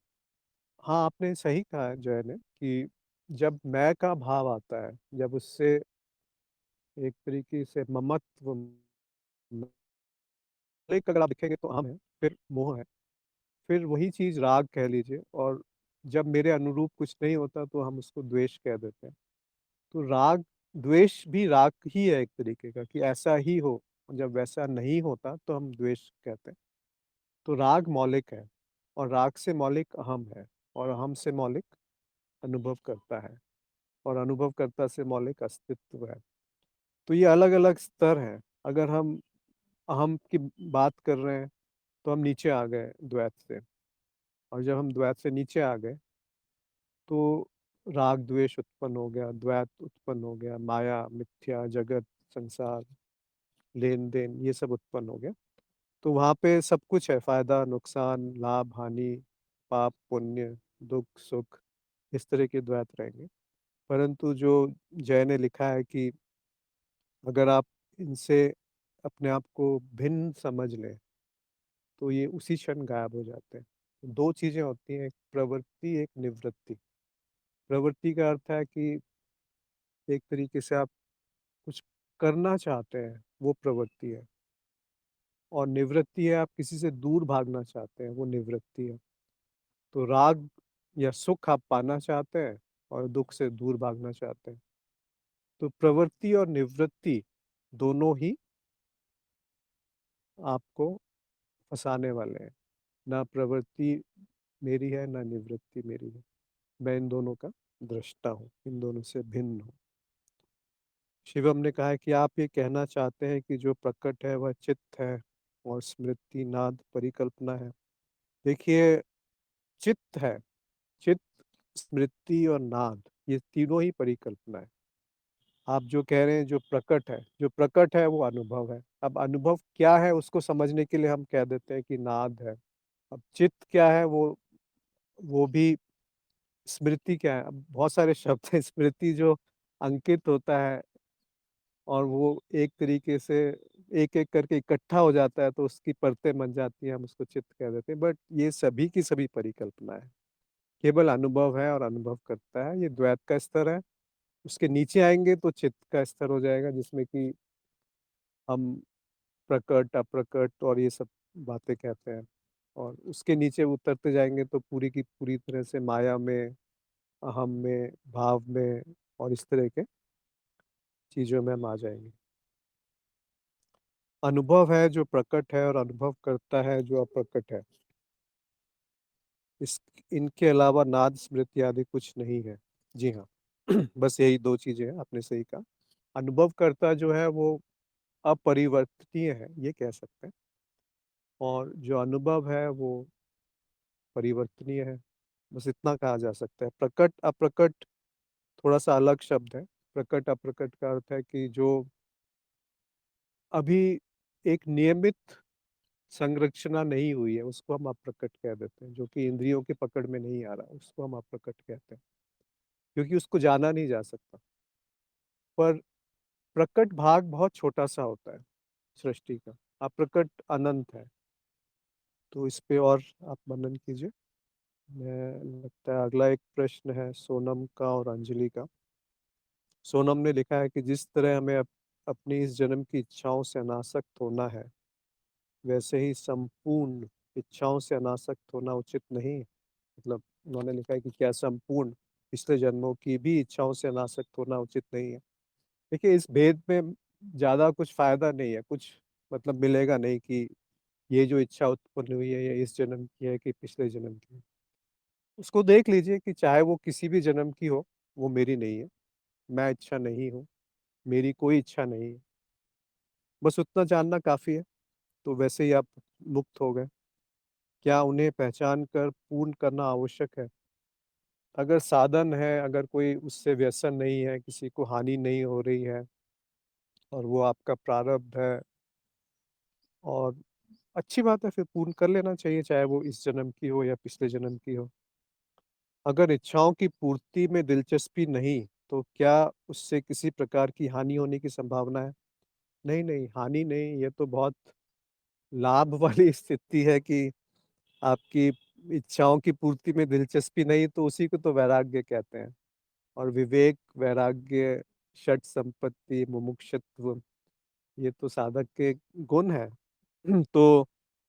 हाँ, आपने सही कहा है जय ने, कि जब मैं का भाव आता है, जब उससे एक तरीके से ममत्व, एक अगर आप देखेंगे तो अहम है, फिर मोह है, फिर वही चीज़ राग कह लीजिए, और जब मेरे अनुरूप कुछ नहीं होता तो हम उसको द्वेष कह देते हैं। तो राग, द्वेष भी राग ही है एक तरीके का, कि ऐसा ही हो। जब वैसा नहीं होता तो हम द्वेष कहते हैं। तो राग मौलिक है, और राग से मौलिक अहम है, और अहम से मौलिक अनुभव करता है, और अनुभवकर्ता से मौलिक अस्तित्व है। तो ये अलग-अलग स्तर हैं। अगर हम अहम की बात कर रहे हैं तो हम नीचे आ गए द्वैत से, और जब हम द्वैत से नीचे आ गए तो राग द्वेष उत्पन्न हो गया, द्वैत उत्पन्न हो गया, माया, मिथ्या, जगत, संसार, लेन-देन, ये सब उत्पन्न हो गया। तो वहाँ पे सब कुछ है, फ़ायदा, नुकसान, लाभ, हानि, पाप, पुण्य, दुःख, सुख, इस तरह के द्वैत रहेंगे। परंतु जो जय ने लिखा है कि अगर आप इनसे अपने आप को भिन्न समझ लें, तो ये उसी क्षण गायब हो जाते हैं। तो 2 चीज़ें होती हैं, एक प्रवृत्ति, एक निवृत्ति। प्रवृत्ति का अर्थ है कि एक तरीके से आप कुछ करना चाहते हैं, वो प्रवृत्ति है। और निवृत्ति है, आप किसी से दूर भागना चाहते हैं, वो निवृत्ति है। तो राग या सुख आप पाना चाहते हैं, और दुःख से दूर भागना चाहते हैं। तो प्रवृत्ति और निवृत्ति दोनों ही आपको फँसाने वाले हैं। ना प्रवृत्ति मेरी है, ना निवृत्ति मेरी है। मैं इन दोनों का दृष्टा हूँ, इन दोनों से भिन्न हूँ। शिवम ने कहा है कि आप ये कहना चाहते हैं कि जो प्रकट है वह चित्त है, और स्मृति नाद परिकल्पना है। देखिए, चित्त है, चित्त, स्मृति और नाद, ये तीनों ही परिकल्पना है। आप जो कह रहे हैं जो प्रकट है, जो प्रकट है वो अनुभव है। अब अनुभव क्या है उसको समझने के लिए हम कह देते हैं कि नाद है। अब चित्त क्या है, वो भी, स्मृति क्या है। अब बहुत सारे शब्द हैं, स्मृति जो अंकित होता है, और वो एक तरीके से एक-एक करके इकट्ठा हो जाता है तो उसकी परतें बन जाती हैं, हम उसको चित्त कह देते हैं। बट ये सभी की सभी परिकल्पना है। केवल अनुभव है और अनुभव करता है, ये द्वैत का स्तर है। उसके नीचे आएँगे तो चित्त का स्तर हो जाएगा जिसमें कि हम प्रकट, अप्रकट और ये सब बातें कहते हैं। और उसके नीचे उतरते जाएँगे तो पूरी की पूरी तरह से माया में, अहम में, भाव में और इस तरह के चीज़ों में हम आ जाएँगे। अनुभव है जो प्रकट है और अनुभव करता है जो अप्रकट है। इस इनके अलावा नाद, स्मृति आदि कुछ नहीं है। जी हाँ, बस यही 2 चीज़ें हैं, आपने सही कहा। अनुभवकर्ता जो है वो अपरिवर्तनीय है, ये कह सकते हैं और जो अनुभव है वो परिवर्तनीय है, बस इतना कहा जा सकता है। प्रकट, अप्रकट थोड़ा-सा अलग शब्द है। प्रकट, अप्रकट का अर्थ है कि जो अभी एक नियमित संरचना नहीं हुई है, उसको हम अप्रकट कह देते हैं, जो कि इंद्रियों की पकड़ में नहीं आ रहा, उसको हम अप्रकट कहते हैं, क्योंकि उसको जाना नहीं जा सकता। पर प्रकट भाग बहुत छोटा-सा होता है सृष्टि का, अप्रकट अनंत है। तो इस पे और आप मनन कीजिए। मैं लगता है अगला एक प्रश्न है सोनम का और अंजलि का। सोनम ने लिखा है कि जिस तरह हमें अपनी इस जन्म की इच्छाओं से अनासक्त होना है, वैसे ही संपूर्ण इच्छाओं से अनासक्त होना उचित नहीं। मतलब उन्होंने लिखा है कि क्या संपूर्ण पिछले जन्मों की भी इच्छाओं से अनासक्त होना उचित नहीं है। देखिए इस भेद में ज़्यादा कुछ फ़ायदा नहीं है, कुछ मतलब मिलेगा नहीं कि ये जो इच्छा उत्पन्न हुई है ये इस जन्म की है कि पिछले जन्म की है। उसको देख लीजिए कि चाहे वो किसी भी जन्म की हो, वो मेरी नहीं है। मैं इच्छा नहीं हूँ, मेरी कोई इच्छा नहीं है। बस उतना जानना काफ़ी है, तो वैसे ही आप मुक्त हो गए। क्या उन्हें पहचान कर पूर्ण करना आवश्यक है? अगर साधन है, अगर कोई उससे व्यसन नहीं है, किसी को हानि नहीं हो रही है और वो आपका प्रारब्ध है और अच्छी बात है फिर पूर्ण कर लेना चाहिए, चाहे वो इस जन्म की हो या पिछले जन्म की हो। अगर इच्छाओं की पूर्ति में दिलचस्पी नहीं, तो क्या उससे किसी प्रकार की हानि होने की संभावना है? नहीं, नहीं, हानि नहीं, ये तो बहुत लाभ वाली स्थिति है कि आपकी इच्छाओं की पूर्ति में दिलचस्पी नहीं, तो उसी को तो वैराग्य कहते हैं। और विवेक, वैराग्य, षट संपत्ति, मुमुक्षुत्व ये तो साधक के गुण हैं। तो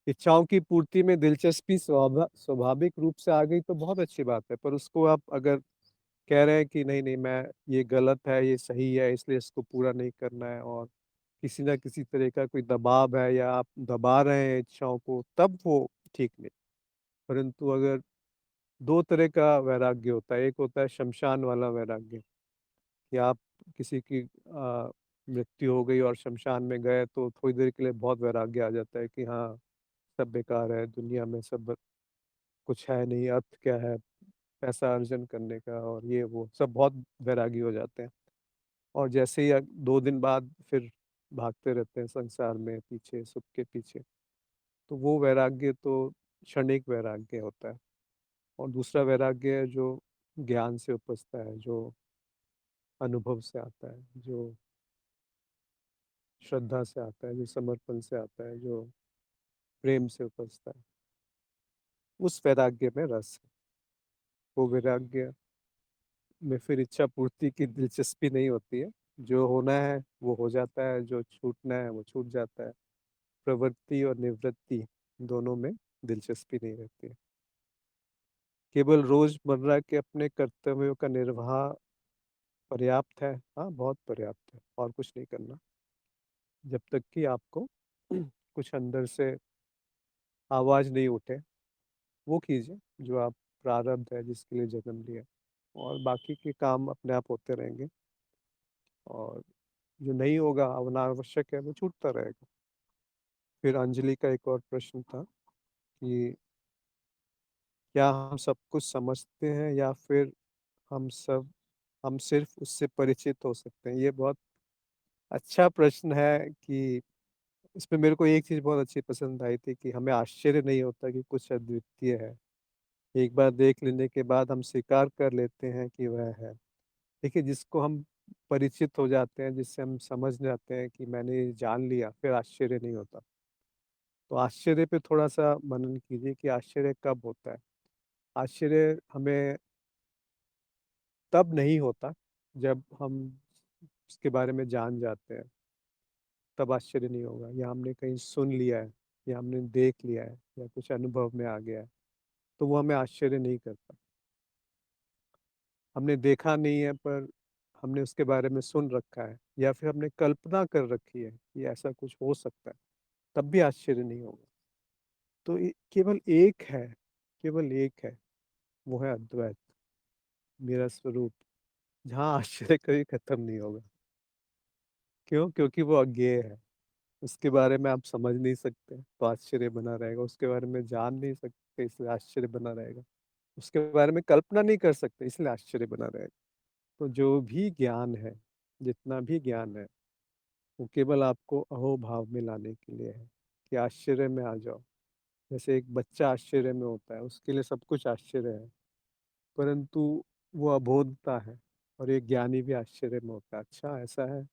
इच्छाओं की पूर्ति में दिलचस्पी स्वाभाविक रूप से आ गई तो बहुत अच्छी बात है, पर उसको आप अगर कह रहे हैं कि नहीं, नहीं मैं ये गलत है, ये सही है इसलिए इसको पूरा नहीं करना है और किसी न किसी तरह का कोई दबाव है या आप दबा रहे हैं इच्छाओं को, तब वो ठीक नहीं। परंतु अगर 2 तरह का वैराग्य होता है, एक होता है श्मशान वाला वैराग्य कि आप किसी की मृत्यु हो गई और श्मशान में गए तो थोड़ी देर के लिए बहुत वैराग्य आ जाता है कि हाँ, सब बेकार है, दुनिया में सब कुछ है नहीं, अर्थ क्या है, पैसा अर्जन करने का और ये वो सब बहुत वैरागी हो जाते हैं। और जैसे ही 2 दिन बाद फिर भागते रहते हैं संसार में पीछे, सुख के पीछे। तो वो वैराग्य तो क्षणिक वैराग्य होता है और दूसरा वैराग्य है जो ज्ञान से उपजता है, जो अनुभव से आता है, जो श्रद्धा से आता है, जो समर्पण से आता है, जो प्रेम से उपजता है। उस वैराग्य में रस है। वो वैराग्य में फिर इच्छा पूर्ति की दिलचस्पी नहीं होती है। जो होना है वो हो जाता है, जो छूटना है वो छूट जाता है। प्रवृत्ति और निवृत्ति दोनों में दिलचस्पी नहीं रहती है। केवल रोज़मर्रा के अपने कर्तव्यों का निर्वाह पर्याप्त है। हाँ, बहुत पर्याप्त है और कुछ नहीं करना। जब तक कि आपको कुछ अंदर से आवाज़ नहीं उठे, वो कीजिए जो आप प्रारब्ध है जिसके लिए जन्म लिया और बाकी के काम अपने आप होते रहेंगे और जो नहीं होगा अनावश्यक है वो छूटता रहेगा। फिर अंजलि का एक और प्रश्न था कि क्या हम सब कुछ समझते हैं या फिर हम सब हम सिर्फ उससे परिचित हो सकते हैं? ये बहुत अच्छा प्रश्न है कि इसमें मेरे को एक चीज़ बहुत अच्छी पसंद आई थी कि हमें आश्चर्य नहीं होता कि कुछ अद्वितीय है। एक बार देख लेने के बाद हम स्वीकार कर लेते हैं कि वह है। देखिए जिसको हम परिचित हो जाते हैं, जिससे हम समझ जाते हैं कि मैंने ये जान लिया, फिर आश्चर्य नहीं होता। तो आश्चर्य पे थोड़ा-सा मनन कीजिए कि आश्चर्य कब होता है? आश्चर्य हमें तब नहीं होता, जब हम उसके बारे में जान जाते हैं, तब आश्चर्य नहीं होगा, या हमने कहीं सुन लिया है, या हमने देख लिया है, या कुछ अनुभव में आ गया है, तो वो हमें आश्चर्य नहीं करता। हमने देखा नहीं है, पर हमने उसके बारे में सुन रखा है, या फिर हमने कल्पना कर रखी है कि ऐसा कुछ हो सकता है, तब भी आश्चर्य नहीं होगा। तो केवल एक है, केवल एक है, वो है अद्वैत, मेरा स्वरूप, जहाँ आश्चर्य कभी खत्म नहीं होगा। क्यों? क्योंकि वो अज्ञेय है। उसके बारे में आप समझ नहीं सकते, तो आश्चर्य बना रहेगा। उसके बारे में जान नहीं सकते, इसलिए आश्चर्य बना रहेगा। उसके बारे में कल्पना नहीं कर सकते, इसलिए आश्चर्य बना रहेगा। तो जो भी ज्ञान है, जितना भी ज्ञान है, वो केवल आपको अहोभाव में लाने के लिए है, कि आश्चर्य में आ जाओ। जैसे एक बच्चा आश्चर्य में होता है, उसके लिए सब कुछ आश्चर्य है, परंतु वो अबोधता है। और एक ज्ञानी भी आश्चर्य में होता है, अच्छा ऐसा है?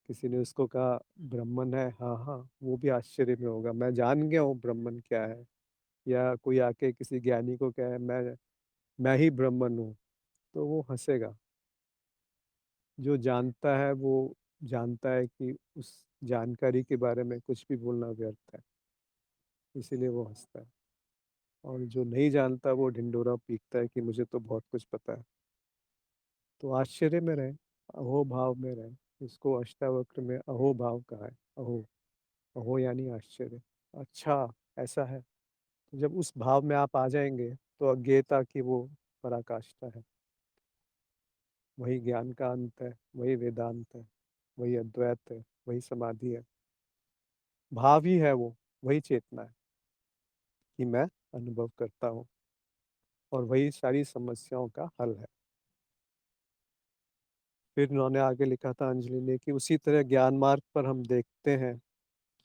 किसी ने उसको कहा ब्राह्मण है, हाँ हाँ, वो भी आश्चर्य में होगा, मैं जान गया हूँ ब्राह्मण क्या है। या कोई आके किसी ज्ञानी को कहे मैं ही ब्राह्मण हूँ, तो वो हंसेगा। जो जानता है वो जानता है कि उस जानकारी के बारे में कुछ भी बोलना व्यर्थ है, इसीलिए वो हंसता है। और जो नहीं जानता वो ढिंढोरा पीटता है कि मुझे तो बहुत कुछ पता है। तो आश्चर्य में रहें, अहो भाव में रहें। इसको अष्टावक्र में अहो भाव कहा है। अहो, अहो यानी आश्चर्य। अच्छा, ऐसा है। तो जब उस भाव में आप आ जाएंगे, तो अज्ञेयता की वो पराकाष्ठा है। वही ज्ञान का अंत है, वही वेदांत है, वही अद्वैत है, वही समाधि है। भाव ही है वो, वही चेतना है कि मैं अनुभव करता हूँ, और वही सारी समस्याओं का हल है। फिर उन्होंने आगे लिखा था अंजलि ने कि उसी तरह ज्ञान मार्ग पर हम देखते हैं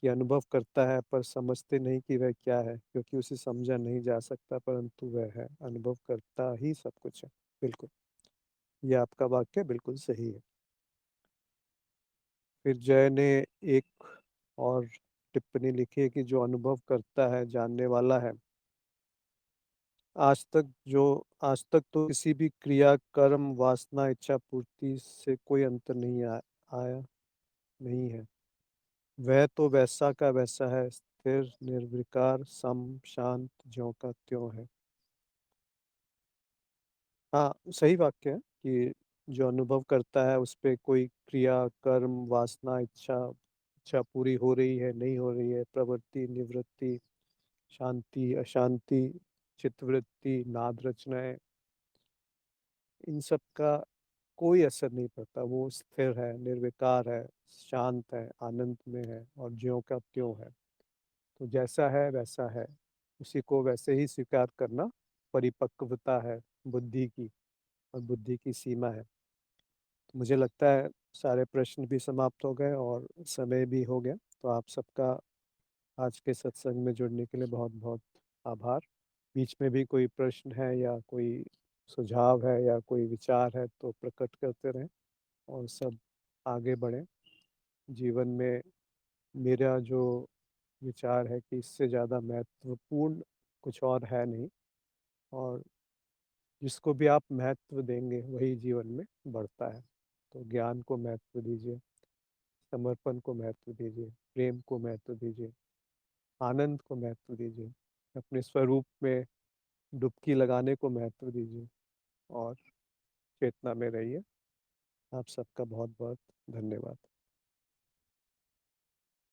कि अनुभव करता है, पर समझते नहीं कि वह क्या है, क्योंकि उसे समझा नहीं जा सकता, परंतु वह है, अनुभव करता ही सब कुछ है। बिल्कुल, ये आपका वाक्य बिल्कुल सही है। फिर जय ने एक और टिप्पणी लिखी है कि जो अनुभव करता है जानने वाला है, आज तक जो आज तक तो किसी भी क्रिया कर्म वासना इच्छा पूर्ति से कोई अंतर नहीं आया नहीं है। वह तो वैसा का वैसा है, स्थिर निर्विकार सम शांत ज्यों का त्यों है। हाँ, सही वाक्य है कि जो अनुभव करता है उस पे कोई क्रिया कर्म वासना इच्छा इच्छा पूरी हो रही है नहीं हो रही है, प्रवृत्ति निवृत्ति, शांति अशांति, चित्तवृत्ति नाद रचनाएं, इन सब का कोई असर नहीं पड़ता। वो स्थिर है, निर्विकार है, शांत है, आनंद में है, और ज्यों का त्यों है। तो जैसा है वैसा है, उसी को वैसे ही स्वीकार करना परिपक्वता है बुद्धि की, और बुद्धि की सीमा है। तो मुझे लगता है सारे प्रश्न भी समाप्त हो गए और समय भी हो गया। तो आप सबका आज के सत्संग में जुड़ने के लिए बहुत बहुत आभार। बीच में भी कोई प्रश्न है या कोई सुझाव है या कोई विचार है तो प्रकट करते रहें, और सब आगे बढ़ें। जीवन में मेरा जो विचार है कि इससे ज़्यादा महत्वपूर्ण कुछ और है नहीं, और जिसको भी आप महत्व देंगे वही जीवन में बढ़ता है। तो ज्ञान को महत्व दीजिए, समर्पण को महत्व दीजिए, प्रेम को महत्व दीजिए, आनंद को महत्व दीजिए, अपने स्वरूप में डुबकी लगाने को महत्व दीजिए, और चेतना में रहिए। आप सबका बहुत बहुत धन्यवाद।